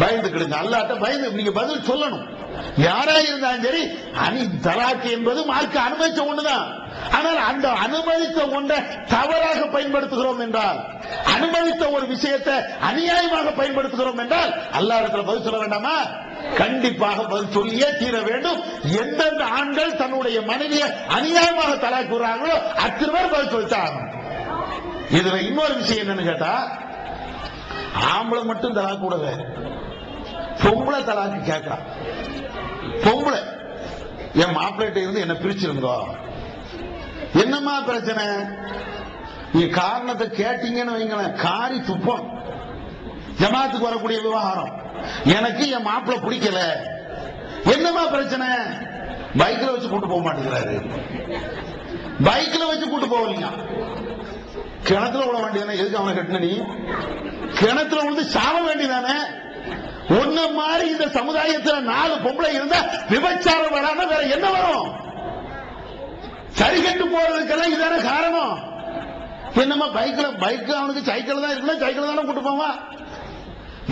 பயந்துக்கிடுங்க, அல்லாட்ட பயந்து நீங்க பதில் சொல்லணும். யாரா இருந்தாலும் சரி, தலாக்கு என்பது மார்க்க அனுமதிச்ச ஒண்ணுதான். ஆனால் அந்த அனுமதித்த ஒன்றை தவறாக பயன்படுத்துகிறோம் என்றால், அனுமதித்த ஒரு விஷயத்தை அநியாயமாக பயன்படுத்துகிறோம் என்றால் அல்லாஹ்விடத்தில் பதில் சொல்ல வேண்டாமா? கண்டிப்பாக பதில் சொல்லியே தீர வேண்டும். எந்தெந்த ஆண்கள் தன்னுடைய மனைவியை அநியாயமாக தலாக்கு விடுறாங்களோ அத்தனை பேர் பதில் சொல்லித்தான். இதுல இன்னொரு விஷயம் என்னன்னு கேட்டா, ஆம்பளை மட்டும் தலாக்கு கூடல, பொம்பளை தலாக்கு கேட்கறான். பொம்பளை என் மாப்பிள்ளைகிட்ட இருந்து என்ன பிரிச்சிருந்தோ, என்னமா பிரச்சனை? நீ காரணத்தை கேட்டீங்கன்னு வைங்களேன், காரி துப்பம். ஜமாத்துக்கு வரக்கூடிய விவகாரம், எனக்கு என் மாப்பிள்ளை பிடிக்கல, என்னமா பிரச்சனை? பைக்ல வச்சு கூட்டு போக மாட்டேங்கிறாரு. பைக்ல வச்சு கூட்டு போவீங்க, கிணத்துல விட வேண்டியதானே? எதுக்கு அவனை கட்டின? நீ கிணத்துல விழுந்து சாவ வேண்டியதானே? ஒன்ன மாதிரி இந்த சமுதாயத்தில் 4 பொம்பளை இருந்தா விபச்சாரம் வராம வேற என்ன வரும்? சரிகட்டு போறதுக்கெல்லாம் இதான காரணம். என்னமா பைக் அவனுக்கு சைக்கிள் தான் இருக்குல்ல, சைக்கிள் தானே கூட்டு போவான்.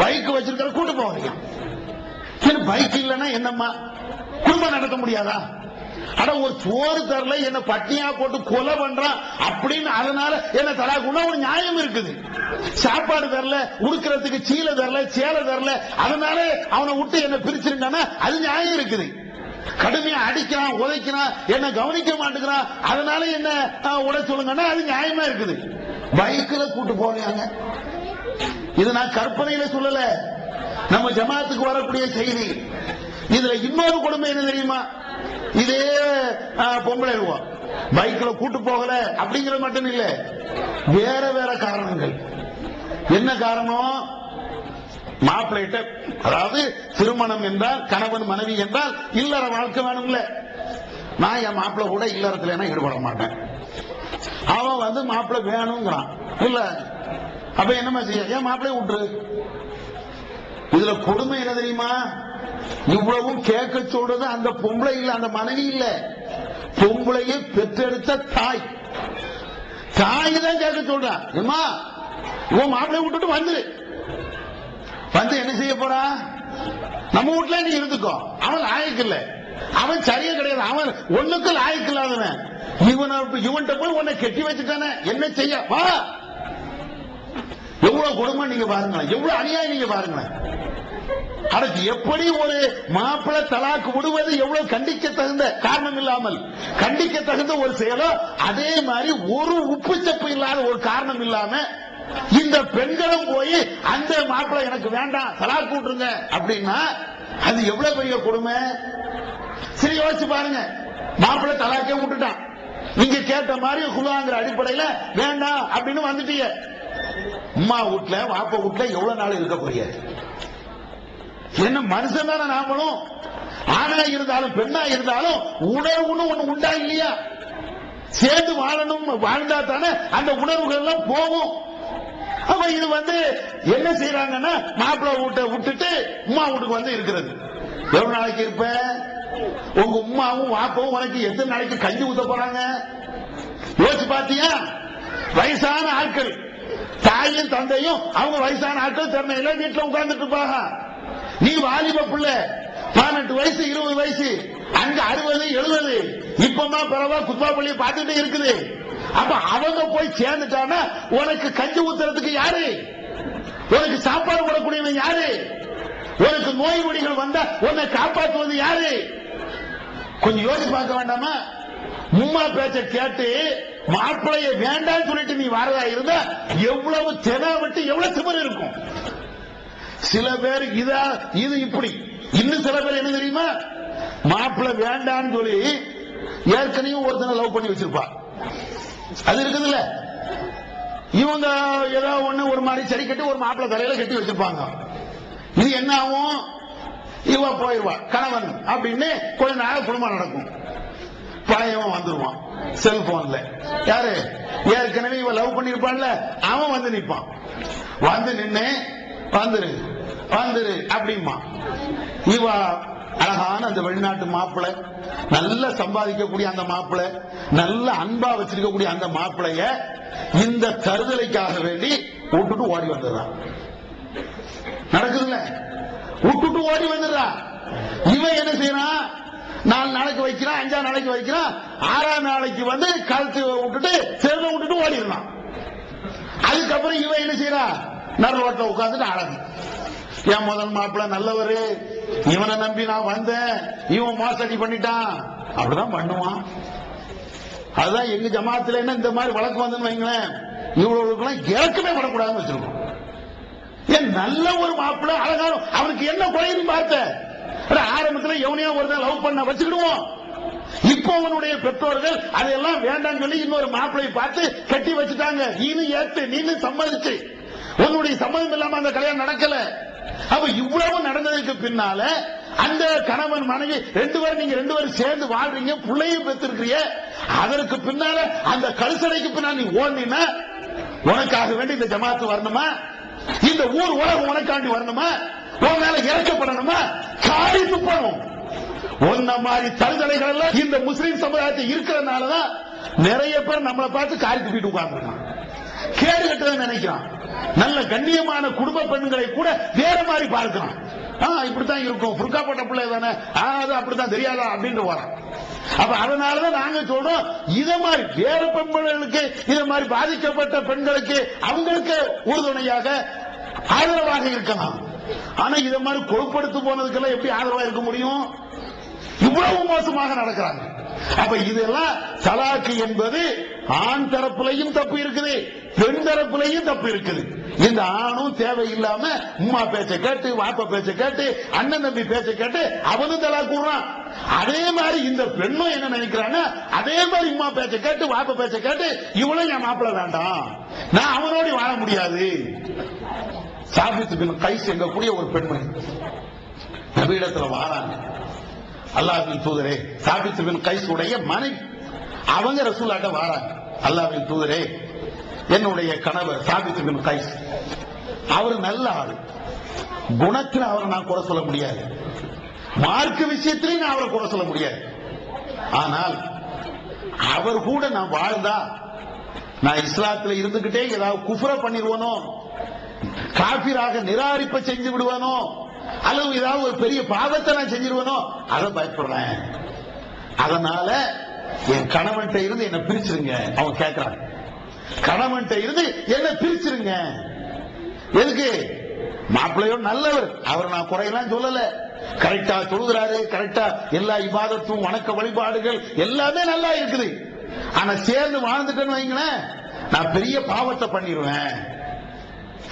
பைக் வச்சிருக்கிற கூட்டு போவீங்க. பைக் இல்லைன்னா என்னம்மா குடும்பம் நடத்த முடியாதா? அட ஒரு சோறு தரல, என்ன பட்டினியா போட்டு கொலை பண்றான் அப்படின்னு அதனால என்ன தலாக்குன்னா ஒரு நியாயம் இருக்குது. சாப்பாடு தரல, உடுக்கிறதுக்கு சீலை தரல, சேலை தரல, அதனால அவனை விட்டு என்ன பிரிச்சிருந்தானா அது நியாயம் இருக்குது. கடுமையா அடிக்கிறான், உதைக்கிறான், என்ன கவனிக்க மாட்டேங்கிறான், அதனால என்ன உட சொல்லுங்கன்னா அது நியாயமா இருக்குது. பைக்ல கூட்டு போவாங்க. இது நான் கற்பனையில சொல்லல, நம்ம ஜமாத்துக்கு வரக்கூடிய செய்தி. இதுல இன்னொரு கொடுமை என்ன தெரியுமா? இதே பொம்பளை பைக்ல கூட்டு போகல அப்படிங்கிற மட்டும் இல்ல, வேற வேற காரணங்கள். என்ன காரணம்? மாப்பிள்ளைகிட்ட, அதாவது திருமணம் என்றால் கணவன் மனைவி என்றால் இல்லற வாழ்க்கை வேணும்ல. நான் என் மாப்பிள்ளை கூட இல்லறத்துல ஈடுபட மாட்டேன். அவன் வந்து மாப்பிள்ளை வேணுங்கிறான். இல்ல அப்ப என்னமா செய்ய? ஏன் மாப்பிள்ளை விட்டுரு. இதுல கொடுமை என்ன தெரியுமா? இவ்வளவும் கேட்க சொல்றது அந்த பொம்பளை இல்ல, அந்த மனைவி இல்ல, பொம்பளையை பெற்றெடுத்த தாய். தாய் தான் கேட்க சொல்றான். ஏமா இவன் மாப்பிள்ளை விட்டுட்டு வந்து என்ன செய்ய போறா? நம்ம வீட்டுல நீ இருந்துக்கோ. அவன் லாயக்கு இல்ல, அவன் சரியா கிடையாது, அவன் ஒண்ணுக்கு லாயக்கு இல்லாதவன். இவன்கிட்ட போய் உன்னை கெட்டி வச்சுட்டானே, என்ன செய்ய? வா. எவ்வளவு கொடுமை நீங்க பாருங்களேன், எவ்வளவு அநியாயம் நீங்க பாருங்களேன். அதுக்கு எப்படி ஒரு மாப்பிள்ளை தலாக்கு விடுவது எவ்வளவு கண்டிக்க தகுந்த, காரணம் இல்லாமல் கண்டிக்க தகுந்த ஒரு செயலோ, அதே மாதிரி ஒரு உப்பு சப்பு இல்லாத ஒரு காரணம் இல்லாம இந்த பெண்களும் போய் அந்த மாப்பிள்ளை எனக்கு வேண்டாம் தலாக்கு விட்டுருங்க அப்படின்னா அது எவ்வளவு பெரிய கொடுமை. சரி யோசிச்சு பாருங்க, மாப்பிள்ளை தலாக்கே விட்டுட்டான், நீங்க கேட்ட மாதிரி குலாங்கிற அடிப்படையில வேண்டாம் அப்படின்னு வந்துட்டீங்க. அம்மா வீட்டுல வாப்ப வீட்டுல எவ்வளவு நாள் இருக்க போறீங்க? என்ன மனுஷன் தானே நாமளும், ஆணா இருந்தாலும் பெண்ணா இருந்தாலும் உணர்வுன்னு ஒண்ணு உண்டா இல்லையா? சேர்ந்து வாழணும், வாழ்ந்தா தானே அந்த உணர்வுகள் எல்லாம் போகும். அப்ப இது வந்து என்ன செய்யறாங்கன்னா மாப்பிள்ளை வீட்டை விட்டுட்டு உமா வீட்டுக்கு வந்து இருக்கிறது. எவ்வளவு நாளைக்கு இருப்ப? உங்க உமாவும் வாப்பவும் உனக்கு எத்தனை நாளைக்கு கஞ்சி ஊத்த போறாங்க? யோசிச்சு பாத்தியா? வயசான ஆட்கள், தாயும் தந்தையும் அவங்க வயசான ஆட்கள் திறமையில வீட்டுல உட்கார்ந்துட்டு இருப்பாங்க. நீ வாலிப பிள்ளை, 18 வயசு 20 வயசு, அங்க 60 70, இப்பமா பரவா குத்பா பள்ளியை பார்த்துட்டே இருக்குது. அப்ப அவங்க போய் சேர்ந்துட்டானா உனக்கு கஞ்சி ஊத்துறதுக்கு யாரு? உனக்கு சாப்பாடு போடக்கூடியவன் யாரு? உனக்கு நோய் நொடிகள் வந்தா உன்னை காப்பாற்றுவது யாரு? கொஞ்சம் யோசிச்சு பார்க்க வேண்டாமா? மும்மா பேச்ச கேட்டு மாப்பிள்ளைய வேண்டாம்னு சொல்லிட்டு நீ வரதா இருந்தா எவ்வளவு தெனா விட்டு எவ்வளவு திமிரு இருக்கும். சில பேர் இது இப்படி, இன்னும் சில பேர் என்ன தெரியுமா? மாப்பிள்ளை வேண்டான்னு சொல்லி ஏற்கனவே ஒருத்தனை லவ் பண்ணி வச்சிருப்பா, அது இருக்குதுல்ல. இவங்க ஏதோ ஒண்ணு ஒரு மாதிரி சரி கட்டி ஒரு மாப்பிள்ளை தலையில கட்டி வச்சிருப்பாங்க. இது என்ன ஆகும்? இவ போயிடுவா கணவன் அப்படின்னு கொஞ்ச நாள் குடும்பம் நடக்கும். பழையவன் வந்துருவான் செல்போன்ல. யாரு? ஏற்கனவே இவ லவ் பண்ணிருப்பான்ல அவன் வந்து நிற்பான். வந்து நின்று வந்துரு வந்துரு அப்படிமா. இவ அழகான அந்த வெளிநாட்டு மாப்பிள்ளை, நல்ல சம்பாதிக்கக்கூடிய அந்த மாப்பிள்ளை, நல்ல அன்பா வச்சிருக்கக்கூடிய அந்த மாப்பிள்ளைய இந்த தருதலைக்காக வேண்டி விட்டுட்டு ஓடி வந்துடுறான். நடக்குதுல்ல? விட்டுட்டு ஓடி வந்துடுறான். இவன் என்ன செய்யறான்? 4 நாளைக்கு வைக்கிறான், 5 நாளைக்கு வைக்கிறான், 6 நாளைக்கு வந்து கழுத்து விட்டுட்டு செல்ல விட்டுட்டு ஓடிடுறான். அதுக்கப்புறம் இவன் என்ன செய்யறான்? நடுரோட்டில் உட்கார்ந்துட்டு அழகு. என் முதல் மாப்பிள்ளை நல்லவரு, இவனை நம்பி நான் வந்தேன், இவன் மோசடி பண்ணிட்டான், அப்படிதான் பண்ணுவான். அதுதான் எங்க ஜமாத்துல என்ன இந்த மாதிரி வழக்கு வந்துன்னு வைங்களேன், இவ்வளவுக்கெல்லாம் இறக்கமே படக்கூடாதுன்னு வச்சிருக்கோம். ஏன் நல்ல ஒரு மாப்பிள்ளை அழகான, அவனுக்கு என்ன குறைன்னு பார்த்த? ஆரம்பத்துல எவனையா ஒருத்தன் லவ் பண்ண வச்சுக்கிடுவோம். இப்போ அவனுடைய பெற்றோர்கள் அதெல்லாம் வேண்டாம் சொல்லி இன்னொரு மாப்பிள்ளையை பார்த்து கட்டி வச்சுட்டாங்க. நீனு ஏத்து, நீனு சம்மதிச்சு, உன்னுடைய சம்மதம் இல்லாம அந்த கல்யாணம் நடக்கல. அப்ப இவ்வளவு நடந்ததுக்கு பின்னால அந்த கணவன் மனைவி நீங்க ரெண்டு பேரும் சேர்ந்து வாழ்றீங்க, பிள்ளையும் பெற்றிருக்கிறீங்க. அதற்கு பின்னால அந்த கழுசடைக்கு பின்னால் நீ ஓடினா உனக்காக வேண்டி இந்த ஜமாத்து வரணுமா? இந்த ஊர் உலகம் உனக்காண்டி வரணுமா? உன் மேல இறக்கப்படணுமா? காரி துப்பணும். ஒன்ன மாதிரி தருதலைகள் எல்லாம் இந்த முஸ்லீம் சமுதாயத்தை இருக்கிறதுனாலதான் நிறைய பேர் நம்மளை பார்த்து காரி துப்பிட்டு உட்கார்ந்துருக்கான். கேடு கட்டதான் நினைக்கிறான். நல்ல கண்ணியமான குடும்ப பெண்களை கூட வேற மாதிரி பார்க்கிறான். இப்படித்தான் இருக்கும், புர்கா போட்ட பிள்ளை தானே, அது அப்படித்தான் தெரியாதா அப்படின்னு வரான். அப்ப அதனாலதான் நாங்க சொல்றோம், இத மாதிரி வேற பெண்களுக்கு, இத மாதிரி பாதிக்கப்பட்ட பெண்களுக்கு அவங்களுக்கு உறுதுணையாக ஆதரவாக இருக்கலாம். ஆனா இத மாதிரி கொழுப்படுத்து போனதுக்கெல்லாம் எப்படி ஆதரவா இருக்க முடியும்? இவ்வளவு மோசமாக நடக்கிறாங்க. அப்ப இதெல்லாம் தலாக்கு என்பது ஆண் தரப்புலையும் தப்பு இருக்குது, பெண் தரப்புலையும் தப்பு இருக்குது. இந்த ஆணும் தேவையில்லாம உம்மா பேச்ச கேட்டு, வாப்பா பேச்ச கேட்டு, அண்ணன் தம்பி பேச்ச கேட்டு அவனும் தலாக்கு விடுறான். அதே மாதிரி இந்த பெண்ணும் என்ன நினைக்கிறாங்க, அதே மாதிரி உம்மா பேச்ச கேட்டு, வாப்பா பேச்ச கேட்டு இவளும் என் மாப்பிள்ள வேண்டாம், நான் அவனோட வாழ முடியாது. சாபித் பின் கைஸ் எங்க கூடிய ஒரு பெண்மணி நபியிடத்துல வாழாங்க. அல்லாஹ்வின் தூதரே, சாபித் பின் கைஸ் உடைய மனைவி, அவங்க ரசூலுல்லாஹ்ட்ட வாராங்க. அல்லாஹ்வின் தூதரே, என்னுடைய கணவர் சாபித் பின் கைஸ் அவர் நல்ல ஆளு, குணத்தில் அவரை நான் குறை சொல்ல முடியாது, மார்க்க விஷயத்திலையும் நான் அவரை குறை சொல்ல முடியாது. ஆனால் அவர் கூட நான் வாழ்ந்தா நான் இஸ்லாத்துல இருந்துகிட்டே ஏதாவது குஃப்ர பண்ணிடுவானோ, காபிராக நிராகரிப்ப செஞ்சு விடுவானோ, அல்லது ஏதாவது ஒரு பெரிய பாவத்தை நான் செஞ்சிருவனோ, அதை பயப்படுறேன். அதனால என் கணவன்கிட்ட இருந்து என்ன பிரிச்சிருங்க. அவங்க கேட்கிறாங்க, கணவன்கிட்ட இருந்து என்ன பிரிச்சிருங்க. எதுக்கு? மாப்பிள்ளையோட நல்லவர், அவர் நான் குறையெல்லாம் சொல்லல, கரெக்டா சொல்லுகிறாரு, கரெக்டா எல்லா இபாதத்தும் வணக்க வழிபாடுகள் எல்லாமே நல்லா இருக்குது. ஆனா சேர்ந்து வாழ்ந்துட்டேன்னு வைங்களேன், நான் பெரிய பாவத்தை பண்ணிடுவேன்.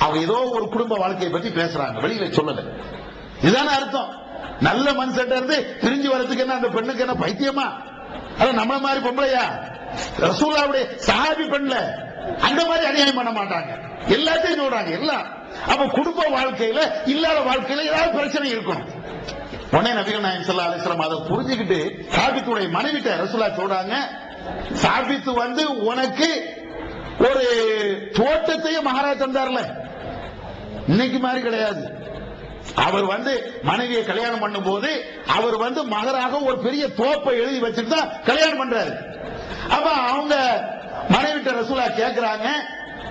அவங்க ஏதோ ஒரு குடும்ப வாழ்க்கையை பத்தி பேசுறாங்க, வெளியில சொல்லல. இதுதானே அர்த்தம். நல்ல மனுஷன் இருந்து பிரிஞ்சு வரதுக்கு என்ன அந்த பெண்ணுக்கு என்ன பைத்தியமா? அது நம்ம மாதிரி பொம்பளையா? ரசூலுல்லாஹ்வுடைய சஹாபி பெண்ல அந்த மாதிரி அநியாயம் பண்ண மாட்டாங்க, எல்லாத்தையும் சொல்றாங்க எல்லாம். அப்ப குடும்ப வாழ்க்கையில இல்லாத வாழ்க்கையில ஏதாவது பிரச்சனை இருக்கணும். உடனே நபிகள் நாயகம் ஸல்லல்லாஹு அலைஹி வஸல்லம் அதை புரிஞ்சுக்கிட்டு சாபித்துடைய மனைவிட்ட ரசூலுல்லாஹ் சொல்றாங்க, சாபித்து உனக்கு ஒரு தோட்டத்தையே மகாராஜ் தந்தார்ல, இன்னைக்கு மாதிரி கிடையாது. அவர் மனைவியை கல்யாணம் பண்ணும் போது அவர் மகராக ஒரு பெரிய தோப்பை எழுதி வச்சுட்டு தான் கல்யாணம் பண்றாரு. அப்ப அவங்க மனைவிட்ட ரசூலுல்லாஹ் கேட்கிறாங்க,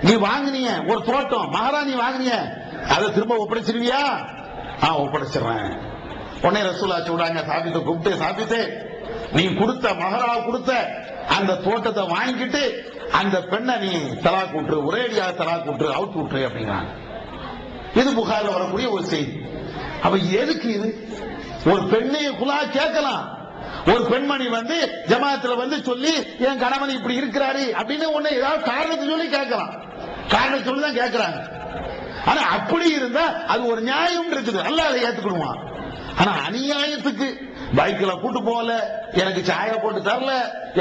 நீ வாங்கினிய ஒரு தோட்டம் மகரா, நீ வாங்கினிய அதை திரும்ப ஒப்படைச்சிருவியா? ஒப்படைச்சிடுறேன். உடனே ரசூலுல்லாஹ் சொல்றாங்க, சாபித்தை கூப்பிட்டு, சாபித்தே நீ கொடுத்த மகரா கொடுத்த அந்த தோட்டத்தை வாங்கிட்டு அந்த பெண்ணை நீ தலாக் விட்டுரு, ஒரேடியாக தலாக் விட்டுரு, அவுட் விட்டுரு அப்படிங்கிறாங்க. இது புகார்ல வரக்கூடிய ஒரு செய்தி. அப்ப எதுக்கு இது? ஒரு பெண்ணைய குலா கேட்கலாம். ஒரு பெண்மணி ஜமாத்துல சொல்லி என் கணவன் இப்படி இருக்கிறாரு அப்படின்னு ஒண்ணு ஏதாவது காரணத்தை சொல்லி கேட்கலாம், காரணத்தை சொல்லி தான் கேட்கிறாங்க. ஆனா அப்படி இருந்தா அது ஒரு நியாயம் இருக்குது, நல்லா அதை ஏத்துக்கிடுவான். ஆனா அநியாயத்துக்கு பைக்ல கூட்டு போகல, எனக்கு சாயா போட்டு தரல,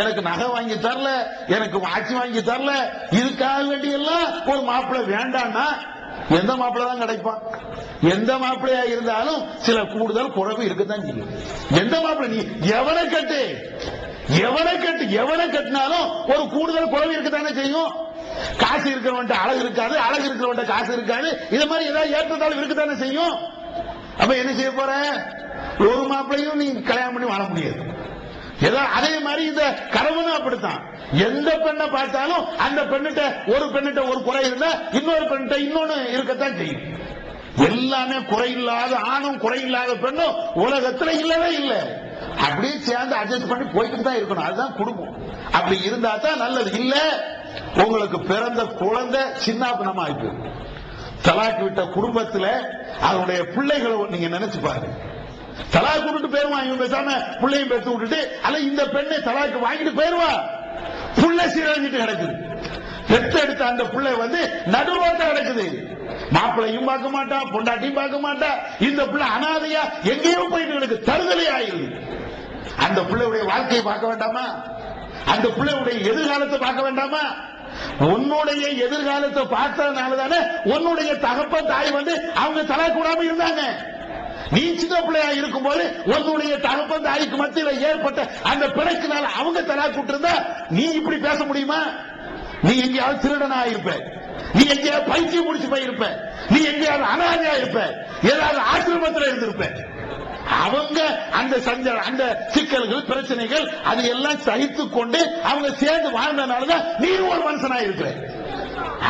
எனக்கு நகை வாங்கி தரல, எனக்கு வாட்சி வாங்கி தரல, இதுக்காக வேண்டியெல்லாம் ஒரு மாப்பிள்ளை வேண்டாம்னா எந்த மாப்பிள்ளை தான் கிடைப்பான்? எந்த மாப்பிள்ளையா இருந்தாலும் சில கூடுதல் குறைவு இருக்கத்தான் செய்யும். எந்த மாப்பிள்ளை நீ எவனை கட்டினாலும் ஒரு கூடுதல் குறைவு இருக்கத்தானே செய்யும். காசு இருக்கிறவன்ட்ட அழகு இருக்காது, அழகு இருக்கிறவன்ட்ட காசு இருக்காது, இது மாதிரி ஏதாவது ஏற்றத்தாலும் இருக்கத்தானே செய்யும். அப்ப என்ன செய்ய போற? ஒரு மாப்பிள்ளையும் நீ கல்யாணம் பண்ணி வாழ முடியாது. அதே மாதிரி இந்த கணவனும் அப்படித்தான். எந்த பெண்ணை பார்த்தாலும் அந்த பெண்ணிட்ட ஒரு குறை இருந்தா இன்னொரு பெண்ணிட்ட இன்னொன்னு இருக்கத்தான் செய்யும். எல்லாமே குறையில்லாத ஆணும் குறையில்லாத பெண்ணும் உலகத்துல இல்லவே இல்லை. அப்படியே சேர்ந்து அட்ஜஸ்ட் பண்ணி போய்கிட்டு தான் இருக்கணும். அதுதான் குடும்பம். அப்படி இருந்தா தான் நல்லது. இல்ல உங்களுக்கு பிறந்த குழந்தை சின்னாபின்னமா ஆயிட்டு தலாக்கு விட்ட குடும்பத்துல அவருடைய பிள்ளைகளை நீங்க நினைச்சு பாருங்க. தலாக்கு விட்டுட்டு போயிருவா, இவங்க பேசாம பிள்ளையும் பெற்று விட்டுட்டு, அல்ல இந்த பெண்ணை தலாக்கு வாங்கிட்டு போயிருவா, புள்ள சீரழிஞ்சிட்டு கிடக்குது. பெத்தெடுத்த அந்த பிள்ளை நடுரோட்டா கிடக்குது. மாப்பிள்ளையும் பார்க்க மாட்டா, பொண்டாட்டியும் பார்க்க மாட்டா. இந்த பிள்ளை அனாதையா எங்கேயோ போயிட்டு எனக்கு தருதலை ஆயிருது. அந்த பிள்ளையுடைய வாழ்க்கையை பார்க்க வேண்டாமா? அந்த பிள்ளையுடைய எதிர்காலத்தை பார்க்க வேண்டாமா? உன்னுடைய எதிர்காலத்தை பார்த்ததுனாலதானே உன்னுடைய தகப்பன் தாய் அவங்க தலை கூடாம இருந்தாங்க. நீ சின்ன பிள்ளையா இருக்கும் போது உன்னுடைய தகப்பன் தாய்க்கு மத்தியில் ஏற்பட்ட அந்த பிணைக்குனால அவங்க தலா கூட்டிருந்தா நீ இப்படி பேச முடியுமா? நீ எங்கேயாவது திருடனா இருப்ப, நீ எங்கேயாவது பைத்தியம் முடிச்சு போயிருப்ப, நீ எங்கேயாவது அனாதையா இருப்ப, ஏதாவது ஆசிரமத்தில் இருந்திருப்ப. அவங்க அந்த அந்த சிக்கல்கள் பிரச்சனைகள் அது எல்லாம் சகித்துக் கொண்டு அவங்க சேர்ந்து வாழ்ந்தனாலதான் நீ ஒரு மனுஷனா இருக்கிற.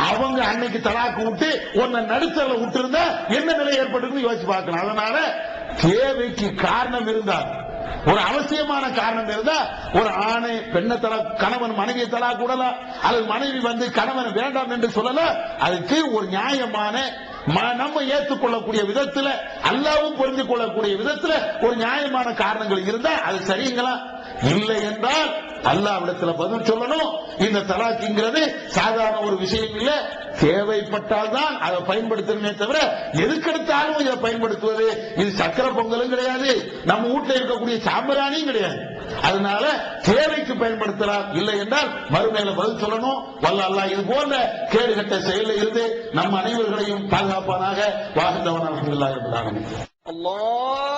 அவங்க அன்னைக்கு தலாக்கு விட்டு உன்னை நடுத்தல விட்டு இருந்தா என்ன நிலை ஏற்பட்டு யோசிச்சு பார்க்கணும். அதனால தேவைக்கு காரணம் இருந்தா, ஒரு அவசியமான காரணம் இருந்தா, ஒரு ஆணை பெண்ணை கணவன் மனைவியை தலா கூடலாம், அல்லது மனைவி கணவன் வேண்டாம் என்று சொல்லலாம். அதுக்கு ஒரு நியாயமான நம்ம ஏற்றுக்கொள்ளக்கூடிய விதத்துல, அல்லாவும் புரிந்து கொள்ளக்கூடிய விதத்துல ஒரு நியாயமான காரணங்கள் இருந்தா அது சரிங்களா? இல்லை என்றால் அல்லாஹ்விடத்துல பதில் சொல்லணும். இந்த தலாக்குங்கிறது சாதாரண ஒரு விஷயம் இல்ல. தேவைப்பட்டால் தான் அதை பயன்படுத்தணுமே தவிர எதுக்கெடுத்தாலும் இதை பயன்படுத்துவது இது சக்கர பொங்கலும் கிடையாது, நம்ம வீட்டில் இருக்கக்கூடிய சாம்பிராணியும் கிடையாது. அதனால தேவைக்கு பயன்படுத்தலாம். இல்லை என்றால் மறுமையில பதில் சொல்லணும். வல்ல அல்லாஹ் இது போன்ற கேடுகட்ட செயலில் இருந்து நம் அனைவர்களையும் பாதுகாப்பானாக. வாஹிதவன் அல்ஹம்துலில்லாஹி ரப்பில் ஆலமீன். அல்லாஹ்